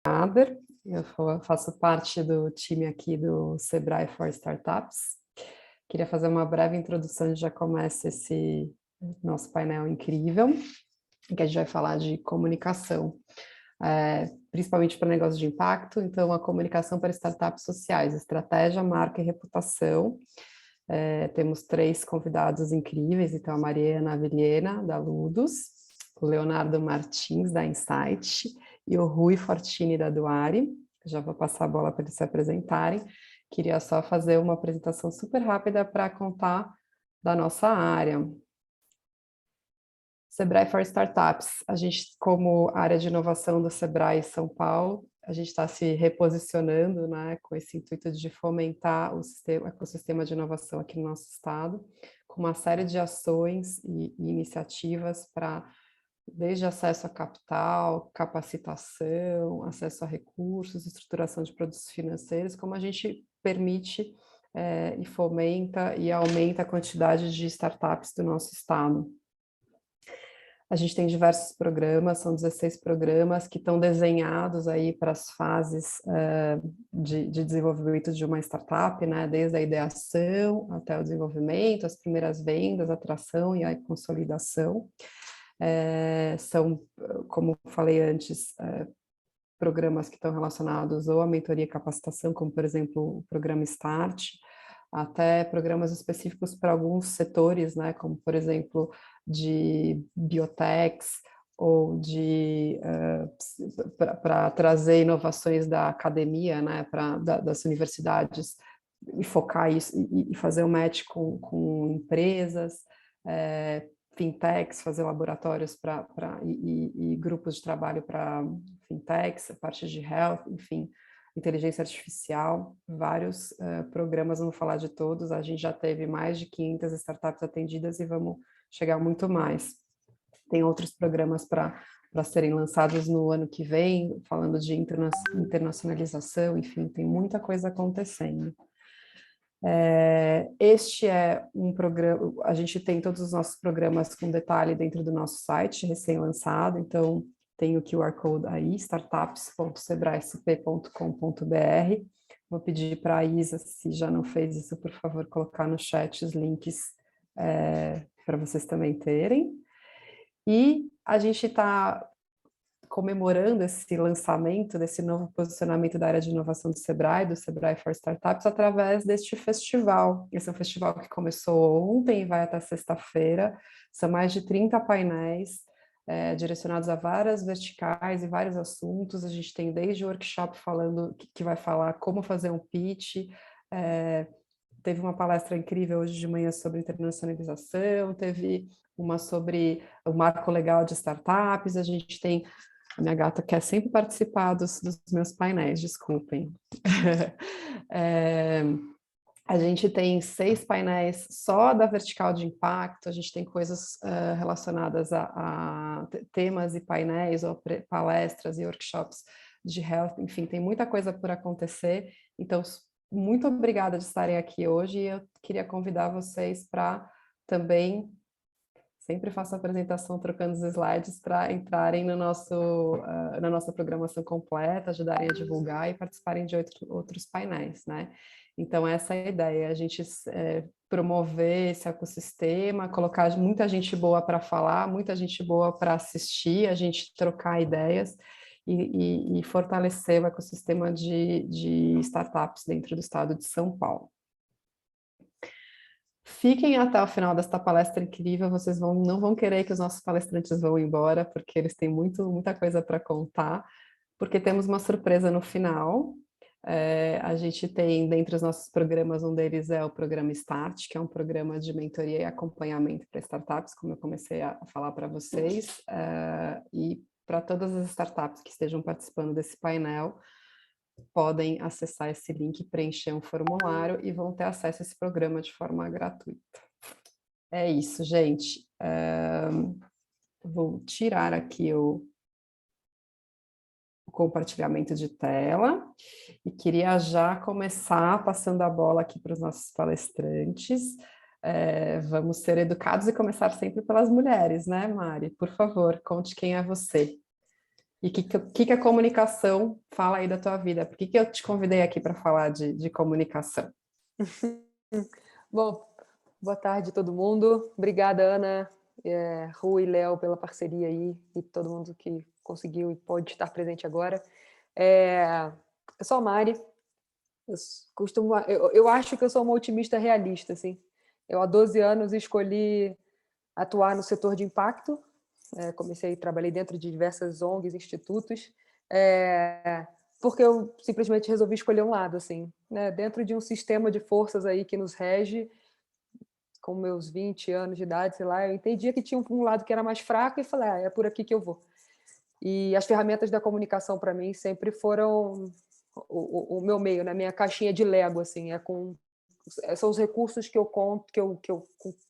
Ader, faço parte do time aqui do Sebrae for Startups. Queria fazer uma breve introdução e já começa esse nosso painel incrível, em que a gente vai falar de comunicação, principalmente para negócios de impacto, então a comunicação para startups sociais, estratégia, marca e reputação. Temos 3 convidados incríveis, então a Mariana Vilhena, da Ludus, o Leonardo Martins, da Insight, e o Rui Fortini, da Duari. Já vou passar a bola para eles se apresentarem. Queria só fazer uma apresentação super rápida para contar da nossa área. Sebrae for Startups. A gente, como área de inovação do Sebrae São Paulo, a gente está se reposicionando, né, com esse intuito de fomentar o ecossistema de inovação aqui no nosso estado, com uma série de ações e iniciativas para, desde acesso a capital, capacitação, acesso a recursos, estruturação de produtos financeiros, como a gente permite e fomenta e aumenta a quantidade de startups do nosso estado. A gente tem diversos programas, são 16 programas que estão desenhados aí para as fases de desenvolvimento de uma startup, né? Desde a ideação até o desenvolvimento, as primeiras vendas, a atração e a consolidação. São, como falei antes, programas que estão relacionados ou à mentoria e capacitação, como, por exemplo, o programa Start, até programas específicos para alguns setores, né, como, por exemplo, de biotechs, ou de para trazer inovações da academia, né, das universidades, e focar isso, e fazer um match com empresas, fintechs, fazer laboratórios e grupos de trabalho para fintechs, a parte de health, enfim, inteligência artificial, vários programas, não vou falar de todos, a gente já teve mais de 500 startups atendidas e vamos chegar muito mais. Tem outros programas para serem lançados no ano que vem, falando de internacionalização, enfim, tem muita coisa acontecendo. Este é um programa, a gente tem todos os nossos programas com detalhe dentro do nosso site, recém-lançado, então tem o QR Code aí, startups.sebraesp.com.br. Vou pedir para a Isa, se já não fez isso, por favor, colocar no chat os links para vocês também terem. E a gente está comemorando esse lançamento, desse novo posicionamento da área de inovação do Sebrae for Startups, através deste festival. Esse é um festival que começou ontem e vai até sexta-feira. São mais de 30 painéis direcionados a várias verticais e vários assuntos. A gente tem desde o workshop falando, que vai falar como fazer um pitch, teve uma palestra incrível hoje de manhã sobre internacionalização, teve uma sobre o marco legal de startups, a gente tem... A minha gata quer sempre participar dos meus painéis, desculpem. A gente tem 6 painéis só da vertical de impacto, a gente tem coisas relacionadas a temas e painéis, ou palestras e workshops de health, enfim, tem muita coisa por acontecer, então muito obrigada de estarem aqui hoje, e eu queria convidar vocês para também... Sempre faço a apresentação trocando os slides para entrarem no na nossa programação completa, ajudarem a divulgar e participarem de outros painéis, né? Então, essa é a ideia, a gente promover esse ecossistema, colocar muita gente boa para falar, muita gente boa para assistir, a gente trocar ideias e fortalecer o ecossistema de startups dentro do estado de São Paulo. Fiquem até o final desta palestra incrível, vocês não vão querer que os nossos palestrantes vão embora, porque eles têm muita coisa para contar, porque temos uma surpresa no final. A gente tem, dentre os nossos programas, um deles é o programa Start, que é um programa de mentoria e acompanhamento para startups, como eu comecei a falar para vocês, e para todas as startups que estejam participando desse painel, podem acessar esse link, preencher um formulário e vão ter acesso a esse programa de forma gratuita. É isso, gente. Vou tirar aqui o compartilhamento de tela e queria já começar passando a bola aqui para os nossos palestrantes. Vamos ser educados e começar sempre pelas mulheres, né, Mari? Por favor, conte quem é você. E o que a comunicação fala aí da tua vida? Por que eu te convidei aqui para falar de comunicação? Bom, boa tarde todo mundo. Obrigada, Ana, Rui e Léo pela parceria aí e todo mundo que conseguiu e pode estar presente agora. Eu sou a Mari. Eu acho que eu sou uma otimista realista, assim. Eu há 12 anos escolhi atuar no setor de impacto. Trabalhei dentro de diversas ONGs, institutos, porque eu simplesmente resolvi escolher um lado, assim, né? Dentro de um sistema de forças aí que nos rege, com meus 20 anos de idade, sei lá, eu entendia que tinha um lado que era mais fraco e falei, é por aqui que eu vou. E as ferramentas da comunicação, para mim, sempre foram o meu meio, né? Minha caixinha de Lego, assim, são os recursos que eu conto,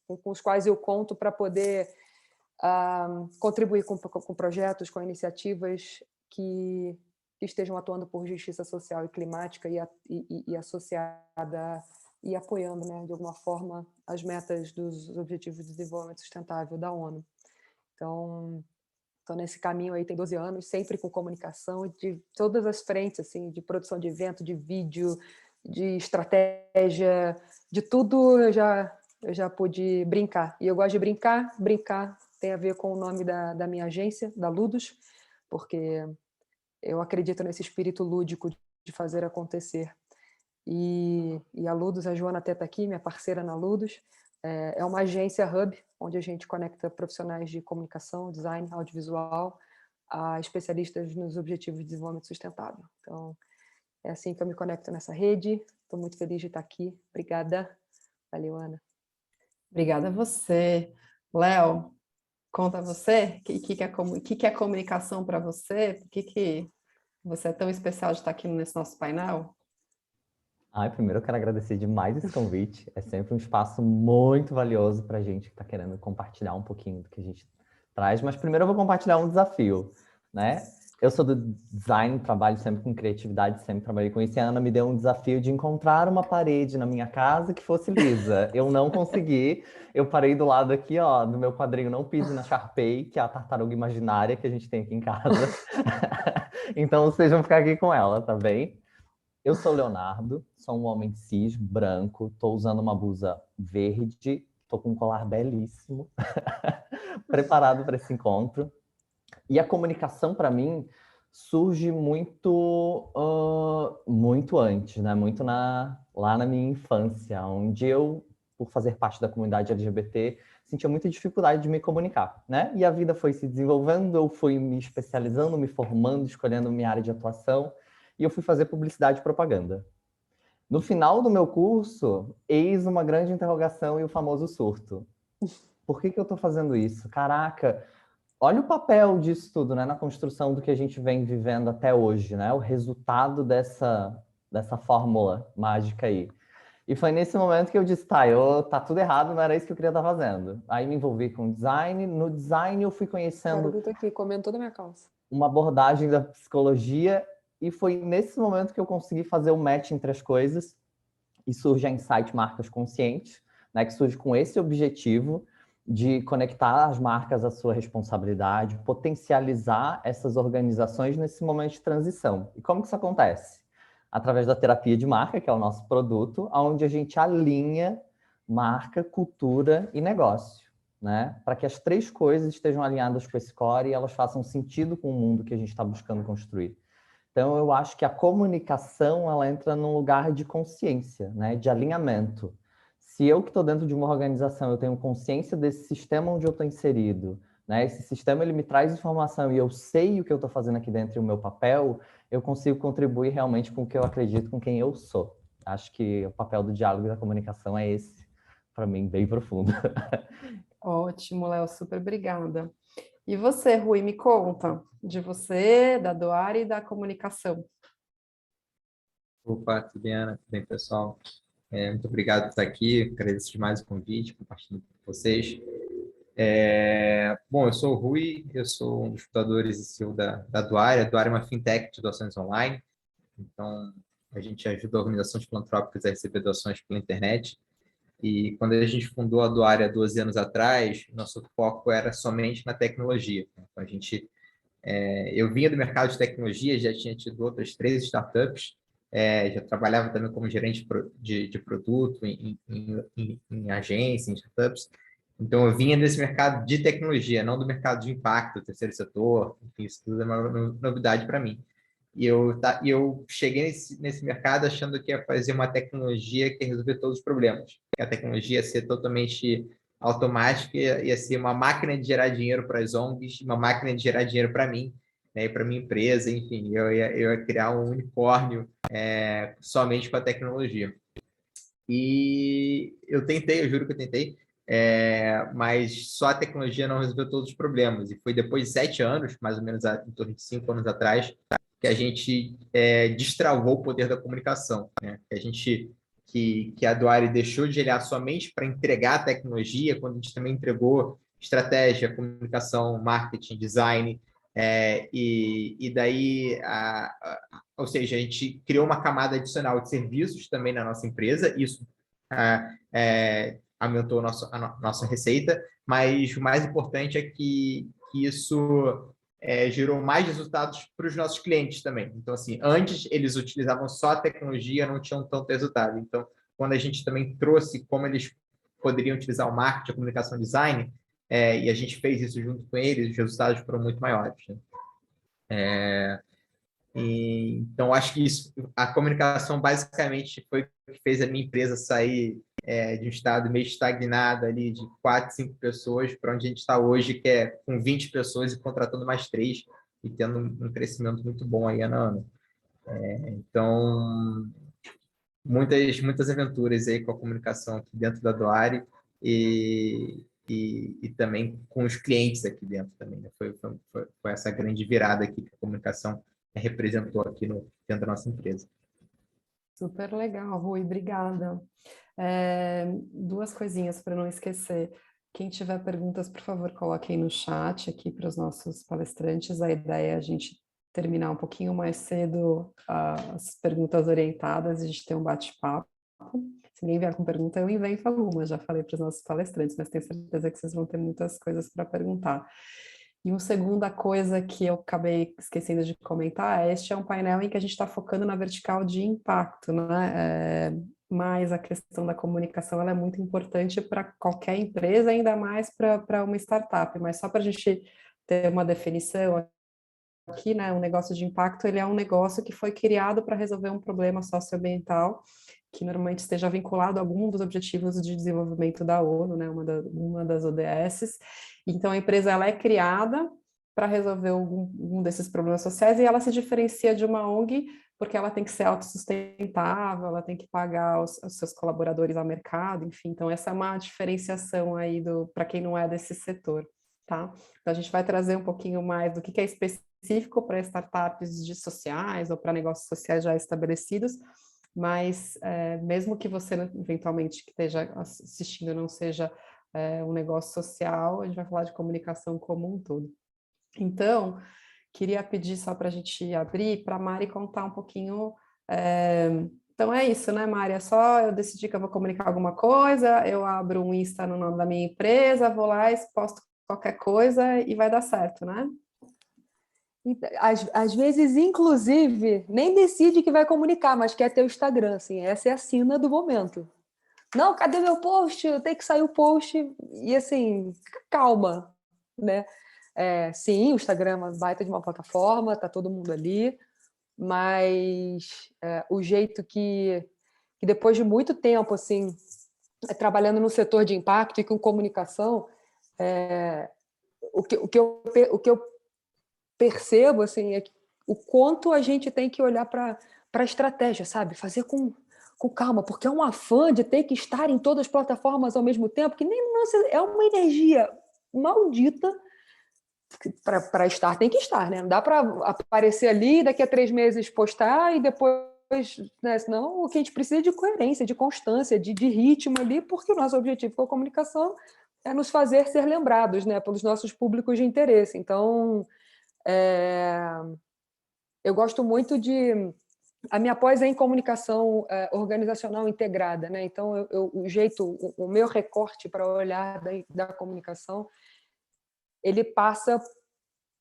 com os quais eu conto para poder contribuir com projetos, com iniciativas que estejam atuando por justiça social e climática e associada e apoiando, né, de alguma forma, as metas dos Objetivos de Desenvolvimento Sustentável da ONU. Então, estou nesse caminho aí tem 12 anos, sempre com comunicação de todas as frentes, assim, de produção de evento, de vídeo, de estratégia, de tudo eu já pude brincar. E eu gosto de brincar tem a ver com o nome da minha agência, da Ludus, porque eu acredito nesse espírito lúdico de fazer acontecer. E a Ludus, a Joana até está aqui, minha parceira na Ludus, é uma agência hub, onde a gente conecta profissionais de comunicação, design, audiovisual, a especialistas nos Objetivos de Desenvolvimento Sustentável. Então, é assim que eu me conecto nessa rede. Estou muito feliz de estar aqui. Obrigada. Valeu, Ana. Obrigada a você. Léo, conta você, que é comunicação para você? Por que você é tão especial de estar aqui nesse nosso painel? Primeiro eu quero agradecer demais esse convite. É sempre um espaço muito valioso para a gente que está querendo compartilhar um pouquinho do que a gente traz. Mas primeiro eu vou compartilhar um desafio, né? Eu sou do design, trabalho sempre com criatividade, sempre trabalhei com isso. E a Ana me deu um desafio de encontrar uma parede na minha casa que fosse lisa. Eu não consegui. Eu parei do lado aqui, ó, do meu quadrinho Não Pise na Sharpay, que é a tartaruga imaginária que a gente tem aqui em casa. Então vocês vão ficar aqui com ela, tá bem? Eu sou o Leonardo, sou um homem cis, branco, estou usando uma blusa verde, estou com um colar belíssimo, preparado para esse encontro. E a comunicação, para mim, surge muito antes, né? Lá na minha infância, onde eu, por fazer parte da comunidade LGBT, sentia muita dificuldade de me comunicar, né? E a vida foi se desenvolvendo, eu fui me especializando, me formando, escolhendo minha área de atuação, e eu fui fazer publicidade e propaganda. No final do meu curso, eis uma grande interrogação e o famoso surto. Por que eu estou fazendo isso? Caraca, olha o papel disso tudo, né, na construção do que a gente vem vivendo até hoje, né? O resultado dessa fórmula mágica aí. E foi nesse momento que eu disse, tá tudo errado, não era isso que eu queria estar fazendo. Aí me envolvi com design. No design eu fui conhecendo Cara, aqui, comentou da minha calça. uma abordagem da psicologia e foi nesse momento que eu consegui fazer o match entre as coisas e surge a Insight Marcas Conscientes, né, que surge com esse objetivo de conectar as marcas à sua responsabilidade, potencializar essas organizações nesse momento de transição. E como que isso acontece? Através da terapia de marca, que é o nosso produto, onde a gente alinha marca, cultura e negócio, né? Para que as três coisas estejam alinhadas com esse core e elas façam sentido com o mundo que a gente está buscando construir. Então, eu acho que a comunicação, ela entra num lugar de consciência, né? De alinhamento. Se eu que estou dentro de uma organização, eu tenho consciência desse sistema onde eu estou inserido, né? Esse sistema, ele me traz informação e eu sei o que eu estou fazendo aqui dentro e o meu papel, eu consigo contribuir realmente com o que eu acredito, com quem eu sou. Acho que o papel do diálogo e da comunicação é esse, para mim, bem profundo. Ótimo, Léo, super obrigada. E você, Rui, me conta de você, da Doara e da comunicação. Opa, tudo bem, Ana? Tudo bem, pessoal? Muito obrigado por estar aqui, agradeço demais o convite, compartilhando com vocês. Bom, eu sou o Rui, eu sou um dos fundadores e CEO da Doara. A Doara é uma fintech de doações online, então a gente ajuda organizações filantrópicas a receber doações pela internet. E quando a gente fundou a Doara há 12 anos atrás, nosso foco era somente na tecnologia. Então, a gente Eu vinha do mercado de tecnologia, já tinha tido outras 3 startups, já trabalhava também como gerente de produto em agência, em startups. Então, eu vinha desse mercado de tecnologia, não do mercado de impacto, terceiro setor, enfim, isso tudo é uma novidade para mim. E eu cheguei nesse mercado achando que ia fazer uma tecnologia que ia resolver todos os problemas. Que a tecnologia ia ser totalmente automática, ia ser uma máquina de gerar dinheiro para as ONGs, uma máquina de gerar dinheiro para mim, né, e para minha empresa, enfim, eu ia criar um unicórnio somente com a tecnologia. E eu tentei, eu juro que eu tentei, mas só a tecnologia não resolveu todos os problemas. E foi depois de 7 anos, mais ou menos em torno de 5 anos atrás, que a gente destravou o poder da comunicação, né? Que a Doari deixou de olhar somente para entregar a tecnologia, quando a gente também entregou estratégia, comunicação, marketing, design, e daí, ou seja, a gente criou uma camada adicional de serviços também na nossa empresa, isso aumentou a nossa receita, mas o mais importante é que isso gerou mais resultados para os nossos clientes também. Então, assim, antes eles utilizavam só a tecnologia, não tinham tanto resultado. Então, quando a gente também trouxe como eles poderiam utilizar o marketing, a comunicação, design, e a gente fez isso junto com eles, os resultados foram muito maiores, né? Então, acho que a comunicação basicamente foi o que fez a minha empresa sair de um estado meio estagnado ali, de 4, 5 pessoas, para onde a gente está hoje, que é com 20 pessoas e contratando mais 3 e tendo um crescimento muito bom aí ano a ano. Então, muitas aventuras aí com a comunicação aqui dentro da Doari e também com os clientes aqui dentro também, né? Foi essa grande virada aqui que a comunicação representou aqui dentro da nossa empresa. Super legal, Rui, obrigada. 2 coisinhas para não esquecer. Quem tiver perguntas, por favor, coloquem no chat aqui para os nossos palestrantes. A ideia é a gente terminar um pouquinho mais cedo as perguntas orientadas e a gente ter um bate-papo. Se ninguém vier com pergunta, eu invento alguma, já falei para os nossos palestrantes, mas tenho certeza que vocês vão ter muitas coisas para perguntar. E uma segunda coisa que eu acabei esquecendo de comentar, este é um painel em que a gente está focando na vertical de impacto, né? Mas a questão da comunicação ela é muito importante para qualquer empresa, ainda mais para uma startup. Mas só para a gente ter uma definição aqui, né? Um negócio de impacto, ele é um negócio que foi criado para resolver um problema socioambiental que normalmente esteja vinculado a algum dos objetivos de desenvolvimento da ONU, né, uma das ODS. Então, a empresa ela é criada para resolver um desses problemas sociais e ela se diferencia de uma ONG porque ela tem que ser autossustentável, ela tem que pagar os seus colaboradores ao mercado, enfim. Então, essa é uma diferenciação aí para quem não é desse setor, tá? Então, a gente vai trazer um pouquinho mais do que é específico para startups sociais ou para negócios sociais já estabelecidos, mas mesmo que você eventualmente que esteja assistindo não seja um negócio social, a gente vai falar de comunicação como um todo. Então, queria pedir só para a gente abrir, para a Mari contar um pouquinho. Então é isso, né, Mari? É só eu decidir que eu vou comunicar alguma coisa, eu abro um Insta no nome da minha empresa, vou lá, posto qualquer coisa e vai dar certo, né? Às vezes, inclusive, nem decide que vai comunicar, mas quer ter o Instagram, assim, essa é a sina do momento. Não, cadê meu post? Eu tenho que sair o post. E assim, calma, né? Sim, o Instagram é uma baita de uma plataforma, tá todo mundo ali, mas o jeito que depois de muito tempo, assim, trabalhando no setor de impacto e com comunicação, o que eu percebo assim, é o quanto a gente tem que olhar para a estratégia, sabe? Fazer com calma, porque é um afã de ter que estar em todas as plataformas ao mesmo tempo, que nem nossa, é uma energia maldita. Para estar, tem que estar, né? Não dá para aparecer ali, daqui a 3 meses postar e depois, né? Senão o que a gente precisa é de coerência, de constância, de ritmo ali, porque o nosso objetivo com a comunicação é nos fazer ser lembrados, né? Pelos nossos públicos de interesse. Então, eu gosto muito de... A minha pós é em comunicação organizacional integrada, né? Então, o meu recorte para olhar da comunicação, ele passa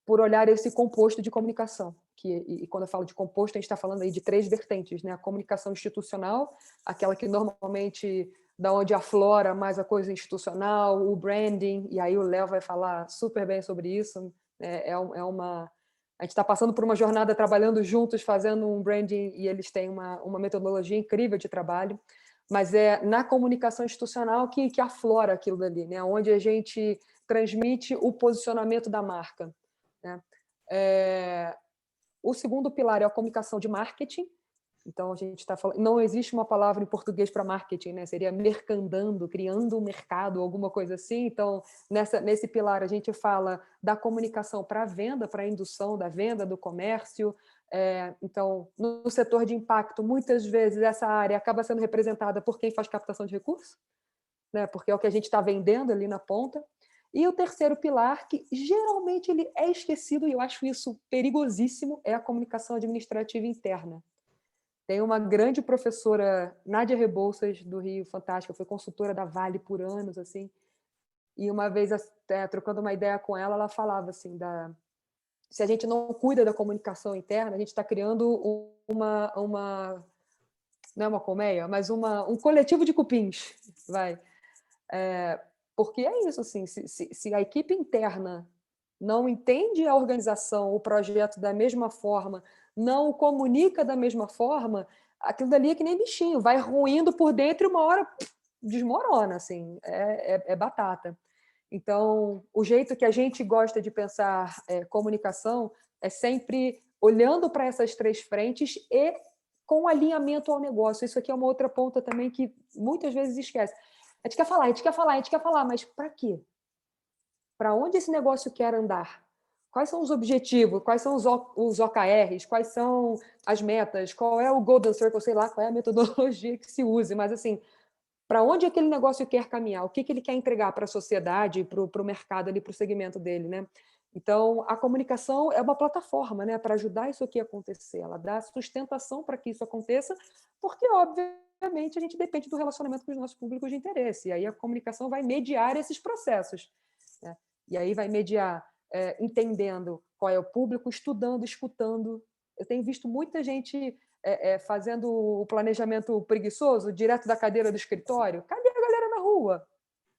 por olhar esse composto de comunicação. E quando eu falo de composto, a gente está falando aí de 3 vertentes, né? A comunicação institucional, aquela que normalmente da onde aflora mais a coisa institucional, o branding, e aí o Léo vai falar super bem sobre isso. A gente está passando por uma jornada trabalhando juntos, fazendo um branding, e eles têm uma metodologia incrível de trabalho, mas é na comunicação institucional que aflora aquilo dali, né? Onde a gente transmite o posicionamento da marca, né? O segundo pilar é a comunicação de marketing. Então, a gente está falando... Não existe uma palavra em português para marketing, né? Seria mercandando, criando um mercado, alguma coisa assim. Então, nesse pilar, a gente fala da comunicação para a venda, para a indução da venda, do comércio. Então, no setor de impacto, muitas vezes essa área acaba sendo representada por quem faz captação de recursos, né? Porque é o que a gente está vendendo ali na ponta. E o terceiro pilar, que geralmente ele é esquecido, e eu acho isso perigosíssimo, é a comunicação administrativa interna. Tem uma grande professora, Nádia Rebouças, do Rio, fantástica, foi consultora da Vale por anos, assim, e uma vez, trocando uma ideia com ela, ela falava assim, se a gente não cuida da comunicação interna, a gente está criando não é uma colmeia, mas um coletivo de cupins, vai. Porque é isso, assim, se a equipe interna não entende a organização, o projeto da mesma forma, não o comunica da mesma forma, aquilo dali é que nem bichinho, vai ruindo por dentro e uma hora desmorona, assim, é batata. Então, o jeito que a gente gosta de pensar comunicação é sempre olhando para essas 3 frentes e com alinhamento ao negócio. Isso aqui é uma outra ponta também que muitas vezes esquece. A gente quer falar, mas para quê? Para onde esse negócio quer andar? Quais são os objetivos? Quais são os OKRs? Quais são as metas? Qual é o Golden Circle? Sei lá qual é a metodologia que se use, mas assim, para onde aquele negócio quer caminhar? O que ele quer entregar para a sociedade, para o mercado, para o segmento dele, né? Então, a comunicação é uma plataforma, né, para ajudar isso aqui a acontecer. Ela dá sustentação para que isso aconteça, porque, obviamente, a gente depende do relacionamento com os nossos públicos de interesse. E aí a comunicação vai mediar esses processos, né? E aí vai mediar entendendo qual é o público, estudando, escutando. Eu tenho visto muita gente fazendo o planejamento preguiçoso, direto da cadeira do escritório. Cadê a galera na rua?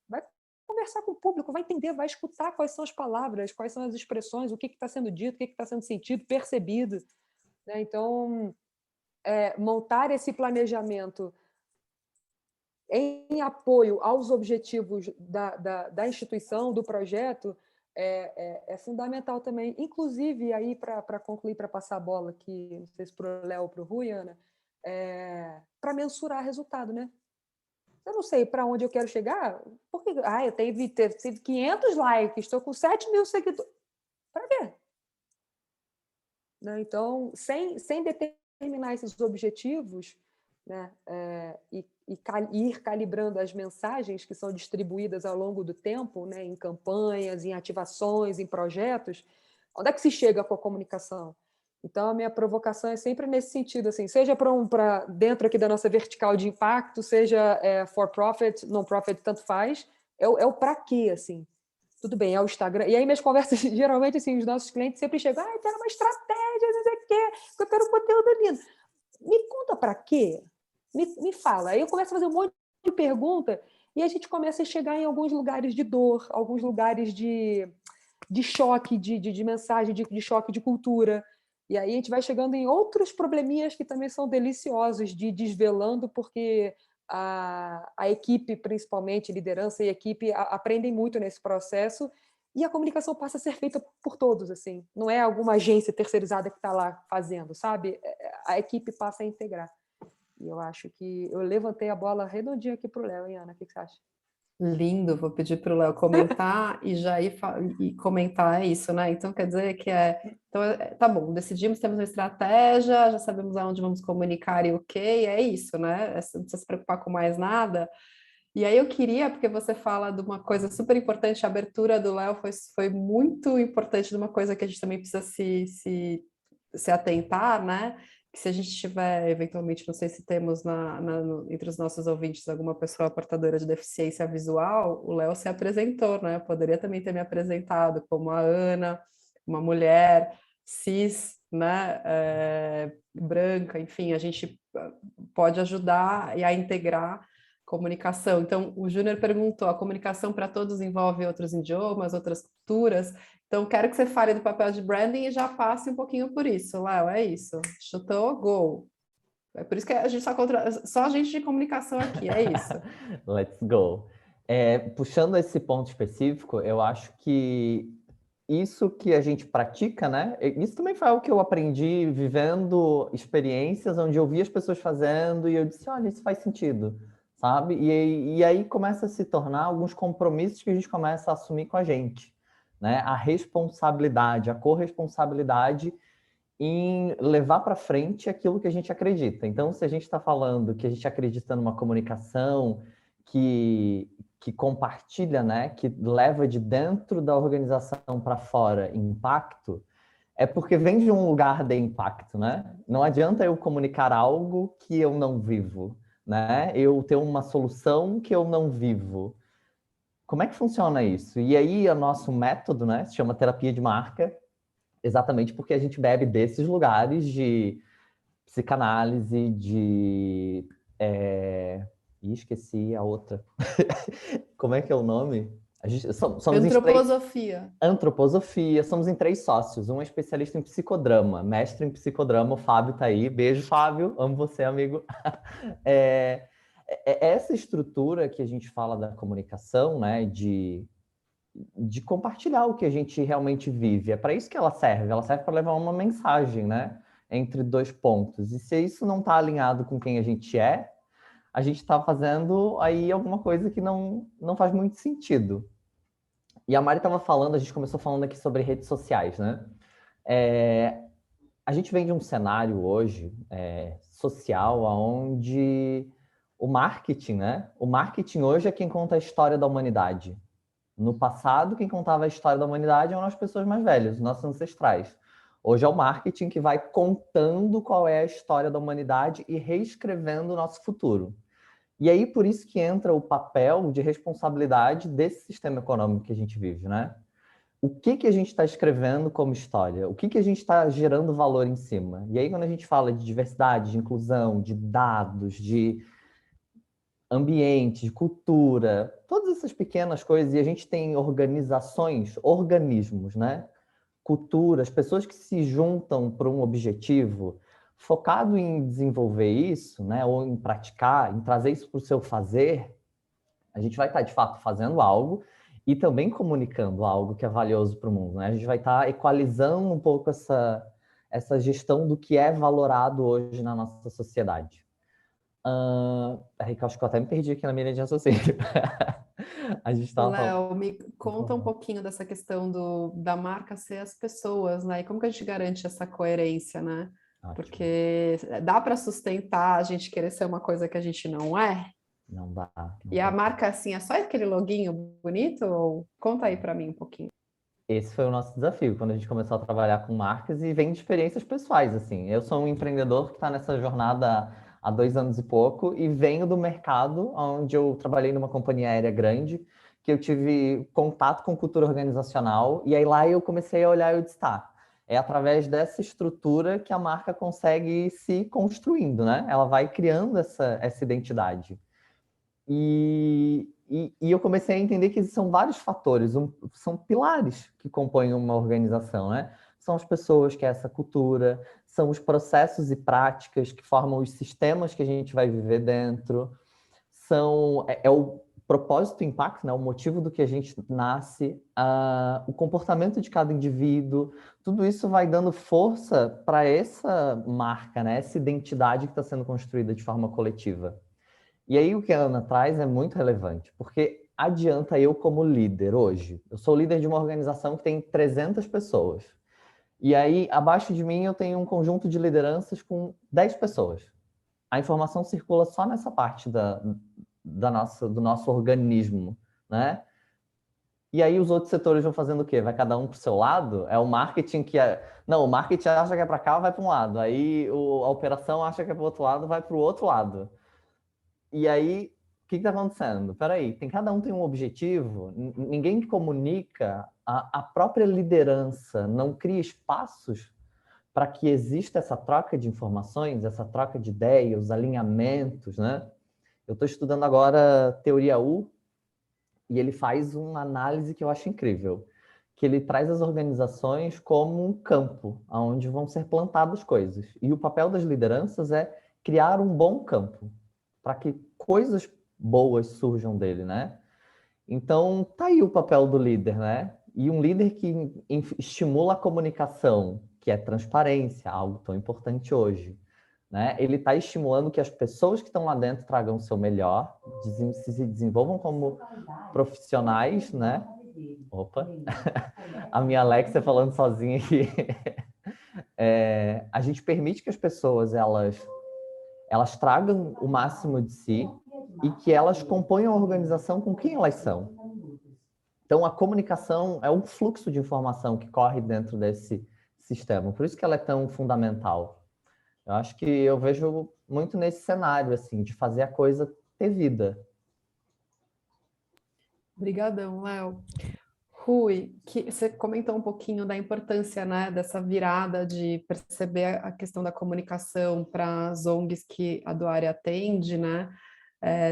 Vai conversar com o público, vai entender, vai escutar quais são as palavras, quais são as expressões, o que está sendo dito, o que está sendo sentido, percebido, né? Então, montar esse planejamento em apoio aos objetivos da instituição, do projeto, é fundamental também. Inclusive, aí para concluir, para passar a bola aqui, não sei se para o Léo ou para o Rui, Ana, para mensurar resultado, né? Eu não sei para onde eu quero chegar, porque eu tive 500 likes, estou com 7 mil seguidores. Para quê? Né? Então, sem determinar esses objetivos, né, e ir calibrando as mensagens que são distribuídas ao longo do tempo, né, em campanhas, em ativações, em projetos, onde é que se chega com a comunicação? Então, a minha provocação é sempre nesse sentido, assim, seja para dentro aqui da nossa vertical de impacto, seja for profit, non-profit, tanto faz, é o para quê, assim. Tudo bem, é o Instagram. E aí minhas conversas, geralmente, assim, os nossos clientes sempre chegam, eu quero uma estratégia, não sei o quê, eu quero um conteúdo lindo. Me conta para quê? Me fala. Aí eu começo a fazer um monte de pergunta e a gente começa a chegar em alguns lugares de dor, alguns lugares de choque, de mensagem, de choque de cultura. E aí a gente vai chegando em outros probleminhas que também são deliciosos de ir desvelando, porque a equipe, principalmente, liderança e equipe, aprendem muito nesse processo e a comunicação passa a ser feita por todos, assim. Não é alguma agência terceirizada que está lá fazendo, sabe? A equipe passa a integrar. E eu acho que eu levantei a bola redondinha aqui para o Léo, hein, Ana? O que você acha? Lindo, vou pedir para o Léo comentar e já ir e comentar isso, né? Então, quer dizer que então, tá bom, decidimos, temos uma estratégia, já sabemos aonde vamos comunicar e o quê, e é isso, né? Não precisa se preocupar com mais nada. E aí eu queria, porque você fala de uma coisa super importante, a abertura do Léo foi muito importante, de uma coisa que a gente também precisa se atentar, né? Que se a gente tiver, eventualmente, não sei se temos entre os nossos ouvintes alguma pessoa portadora de deficiência visual, o Léo se apresentou, né? Eu poderia também ter me apresentado como a Ana, uma mulher cis, né, branca, enfim, a gente pode ajudar e a integrar comunicação. Então, o Júnior perguntou, a comunicação para todos envolve outros idiomas, outras culturas. Então, quero que você fale do papel de branding e já passe um pouquinho por isso, Léo, é isso. Chutou, gol. É por isso que a gente só gente de comunicação aqui, é isso. Let's go. Puxando esse ponto específico, eu acho que isso que a gente pratica, né? Isso também foi algo que eu aprendi vivendo experiências onde eu vi as pessoas fazendo e eu disse, olha, isso faz sentido, sabe? E aí começa a se tornar alguns compromissos que a gente começa a assumir com a gente, né? A responsabilidade, a corresponsabilidade em levar para frente aquilo que a gente acredita. Então, se a gente está falando que a gente acredita numa comunicação que compartilha, né, que leva de dentro da organização para fora impacto, é porque vem de um lugar de impacto, né? Não adianta eu comunicar algo que eu não vivo, né? Eu ter uma solução que eu não vivo. Como é que funciona isso? E aí, o nosso método, né, se chama terapia de marca, exatamente porque a gente bebe desses lugares de psicanálise, de... esqueci a outra. Como é que é o nome? Somos Antroposofia. Antroposofia. Somos em 3 sócios. Um é especialista em psicodrama, mestre em psicodrama. O Fábio tá aí. Beijo, Fábio. Amo você, amigo. Essa estrutura que a gente fala da comunicação, né, de compartilhar o que a gente realmente vive. É para isso que ela serve. Ela serve para levar uma mensagem, né? Entre 2 pontos. E se isso não está alinhado com quem a gente está fazendo aí alguma coisa que não faz muito sentido. E a Mari estava falando, a gente começou falando aqui sobre redes sociais, né? A gente vem de um cenário hoje social onde o marketing, né? O marketing hoje é quem conta a história da humanidade. No passado, quem contava a história da humanidade eram as pessoas mais velhas, nossos ancestrais. Hoje é o marketing que vai contando qual é a história da humanidade e reescrevendo o nosso futuro. E aí, por isso que entra o papel de responsabilidade desse sistema econômico que a gente vive, né? O que a gente está escrevendo como história? O que a gente está gerando valor em cima? E aí, quando a gente fala de diversidade, de inclusão, de dados, de ambiente, de cultura, todas essas pequenas coisas, e a gente tem organizações, organismos, né? Culturas, pessoas que se juntam para um objetivo focado em desenvolver isso, né? Ou em praticar, em trazer isso para o seu fazer, a gente vai estar, de fato, fazendo algo e também comunicando algo que é valioso para o mundo, né? A gente vai estar equalizando um pouco essa gestão do que é valorado hoje na nossa sociedade. Acho que eu até me perdi aqui na minha linha de raciocínio. A gente estava Léo, me conta um pouquinho dessa questão da marca ser as pessoas, né? E como que a gente garante essa coerência, né? Ótimo. Porque dá para sustentar a gente querer ser uma coisa que a gente não é? Não dá. E a marca, assim, é só aquele loginho bonito? Ou... Conta aí para mim um pouquinho. Esse foi o nosso desafio, quando a gente começou a trabalhar com marcas e vem de experiências pessoais, assim. Eu sou um empreendedor que está nessa jornada há 2 anos e pouco e venho do mercado, onde eu trabalhei numa companhia aérea grande, que eu tive contato com cultura organizacional e aí lá eu comecei a olhar e eu disse, tá, é através dessa estrutura que a marca consegue ir se construindo, né? Ela vai criando essa identidade. E eu comecei a entender que são vários fatores, são pilares que compõem uma organização, né? São as pessoas, que é essa cultura, são os processos e práticas que formam os sistemas que a gente vai viver dentro, é o propósito e impacto, né? O motivo do que a gente nasce, o comportamento de cada indivíduo, tudo isso vai dando força para essa marca, né? Essa identidade que está sendo construída de forma coletiva. E aí o que a Ana traz é muito relevante, porque adianta eu como líder hoje. Eu sou líder de uma organização que tem 300 pessoas. E aí, abaixo de mim, eu tenho um conjunto de lideranças com 10 pessoas. A informação circula só nessa parte do nosso organismo, né? E aí os outros setores vão fazendo o quê? Vai cada um para o seu lado? É o marketing que é... Não, o marketing acha que é para cá, vai para um lado. Aí a operação acha que é para o outro lado, vai para o outro lado. E aí, que está acontecendo? Peraí, cada um tem um objetivo, ninguém comunica, a própria liderança não cria espaços para que exista essa troca de informações, essa troca de ideias, os alinhamentos, né? Eu estou estudando agora Teoria U, e ele faz uma análise que eu acho incrível, que ele traz as organizações como um campo, onde vão ser plantadas coisas. E o papel das lideranças é criar um bom campo, para que coisas boas surjam dele, né? Então, tá aí o papel do líder, né? E um líder que estimula a comunicação, que é transparência, algo tão importante hoje, né? Ele está estimulando que as pessoas que estão lá dentro tragam o seu melhor, se desenvolvam como profissionais, né? Opa! A minha Alexa falando sozinha aqui. A gente permite que as pessoas, elas tragam o máximo de si e que elas componham a organização com quem elas são. Então, a comunicação é um fluxo de informação que corre dentro desse sistema. Por isso que ela é tão fundamental. Eu acho que eu vejo muito nesse cenário, assim, de fazer a coisa ter vida. Obrigadão, Léo. Rui, que você comentou um pouquinho da importância, né, dessa virada de perceber a questão da comunicação para as ONGs que a Doare atende, né?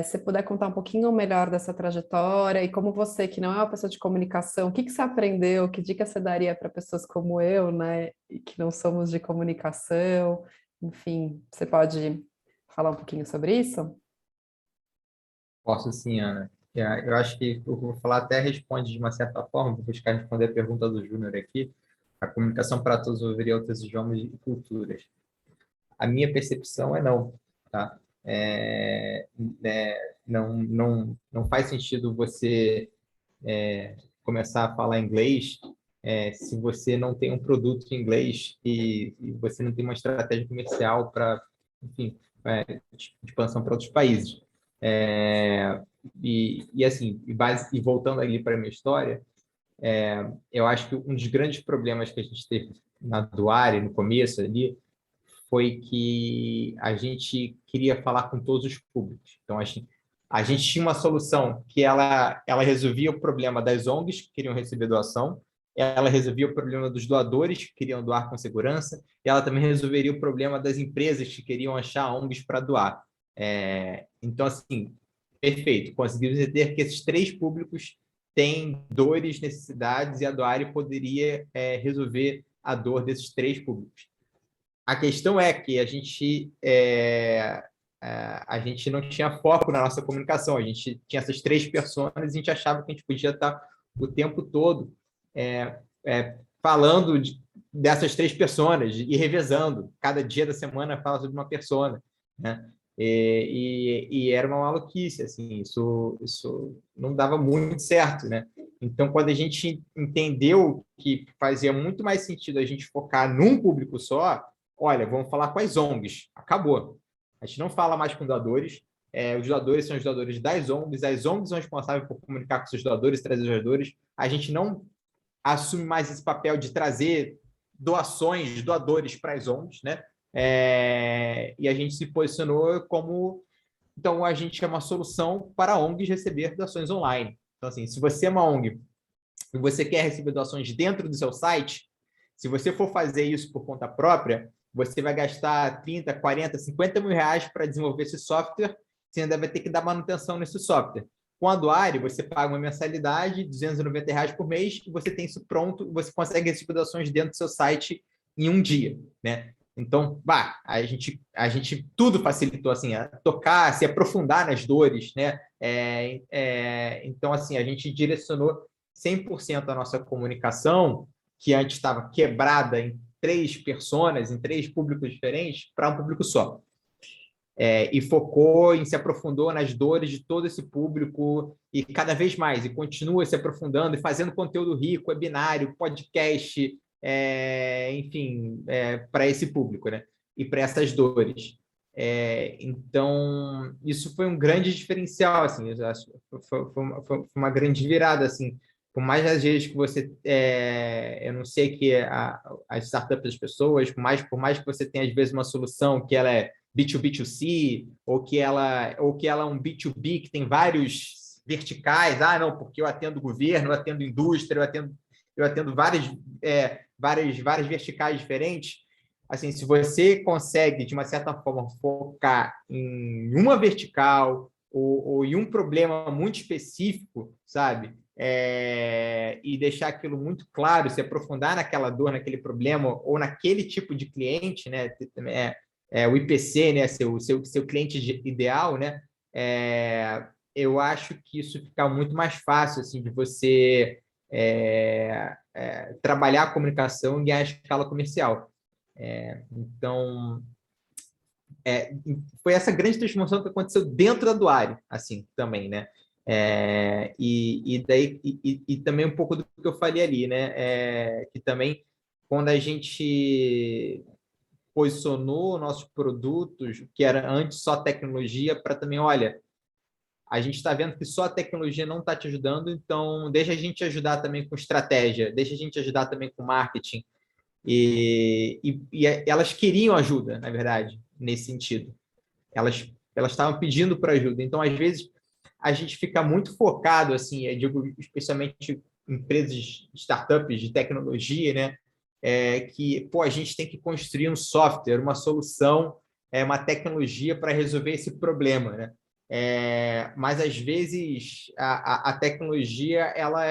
Se puder contar um pouquinho melhor dessa trajetória e como você, que não é uma pessoa de comunicação, o que você aprendeu, que dica você daria para pessoas como eu, né, e que não somos de comunicação, enfim, você pode falar um pouquinho sobre isso? Posso sim, Ana. Eu acho que o que eu vou falar até responde de uma certa forma, vou buscar responder a pergunta do Júnior aqui. A comunicação para todos ouvir outros idiomas e culturas. A minha percepção é não, tá? Não faz sentido você começar a falar inglês se você não tem um produto em inglês e você não tem uma estratégia comercial para, enfim, de expansão para outros países. E voltando ali para a minha história, eu acho que um dos grandes problemas que a gente teve na Doare, no começo ali, foi que a gente queria falar com todos os públicos. Então, a gente tinha uma solução que ela resolvia o problema das ONGs que queriam receber doação, ela resolvia o problema dos doadores que queriam doar com segurança, e ela também resolveria o problema das empresas que queriam achar ONGs para doar. Então, assim, perfeito. Conseguimos entender que esses três públicos têm dores, necessidades, e a Doare poderia resolver a dor desses três públicos. A questão é que a gente não tinha foco na nossa comunicação, a gente tinha essas três personas e a gente achava que a gente podia estar o tempo todo falando dessas três personas e revezando. Cada dia da semana fala sobre uma persona, né? E era uma maluquice, assim, isso não dava muito certo, né? Então, quando a gente entendeu que fazia muito mais sentido a gente focar num público só, olha, vamos falar com as ONGs. Acabou. A gente não fala mais com doadores. Os doadores são os doadores das ONGs. As ONGs são responsáveis por comunicar com seus doadores, trazer os doadores. A gente não assume mais esse papel de trazer doações, doadores para as ONGs, né? E a gente se posicionou como... Então, a gente é uma solução para ONGs receber doações online. Então, assim, se você é uma ONG e você quer receber doações dentro do seu site, se você for fazer isso por conta própria, você vai gastar 30, 40, 50 mil reais para desenvolver esse software, você ainda vai ter que dar manutenção nesse software. Com a Doare, você paga uma mensalidade, R$290 por mês, e você tem isso pronto, você consegue receber doações dentro do seu site em um dia, né? Então, a gente tudo facilitou, assim, a tocar, se aprofundar nas dores, né? Então, assim, a gente direcionou 100% a nossa comunicação, que antes estava quebrada em três personas, em três públicos diferentes, para um público só. E focou se aprofundou nas dores de todo esse público e cada vez mais, e continua se aprofundando e fazendo conteúdo rico, webinário, podcast, enfim, para esse público, né? E para essas dores. Então, isso foi um grande diferencial, assim, foi uma grande virada, assim. Por mais às vezes que você, eu não sei que as startups das pessoas, por mais que você tenha às vezes uma solução que ela é B2B2C, ou que ela é um B2B que tem vários verticais. Ah, não, porque eu atendo governo, eu atendo indústria, eu atendo várias verticais diferentes. Assim, se você consegue, de uma certa forma, focar em uma vertical ou em um problema muito específico, sabe? E deixar aquilo muito claro, se aprofundar naquela dor, naquele problema ou naquele tipo de cliente, né? O IPC, né? Seu cliente ideal, né? Eu acho que isso fica muito mais fácil, assim, de você trabalhar a comunicação e ganhar a escala comercial. Então, foi essa grande transformação que aconteceu dentro da Duari, assim, também, né? E também um pouco do que eu falei ali, né? Que também, quando a gente posicionou nossos produtos, que era antes só tecnologia, para também, olha, a gente está vendo que só a tecnologia não está te ajudando, então deixa a gente ajudar também com estratégia, deixa a gente ajudar também com marketing. E elas queriam ajuda, na verdade, nesse sentido. Elas estavam pedindo para ajuda. Então, às vezes, a gente fica muito focado, assim, eu digo, especialmente empresas, startups de tecnologia, né? Que, a gente tem que construir um software, uma solução, uma tecnologia para resolver esse problema, né? Mas, às vezes, a tecnologia, ela,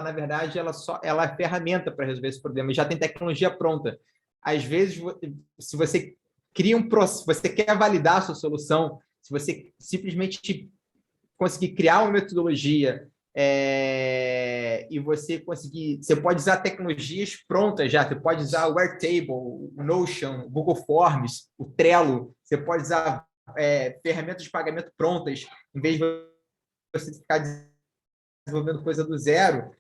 na verdade, ela é ferramenta para resolver esse problema, e já tem tecnologia pronta. Às vezes, se você cria um processo, você quer validar a sua solução, se você simplesmente conseguir criar uma metodologia e você pode usar tecnologias prontas já, você pode usar o Airtable, o Notion, o Google Forms, o Trello, você pode usar ferramentas de pagamento prontas, em vez de você ficar desenvolvendo coisa do zero,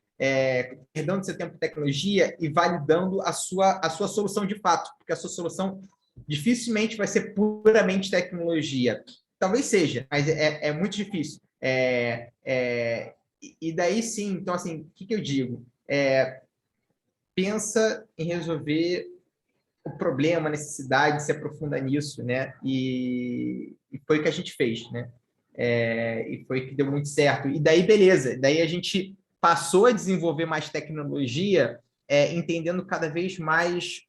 perdendo seu tempo de tecnologia e validando a sua solução de fato, porque a sua solução dificilmente vai ser puramente tecnologia. Talvez seja, mas é muito difícil. E daí sim, então assim, o que eu digo? Pensa em resolver o problema, a necessidade, se aprofunda nisso, né? E foi o que a gente fez, né? E foi que deu muito certo. E daí, beleza. Daí a gente passou a desenvolver mais tecnologia, entendendo cada vez mais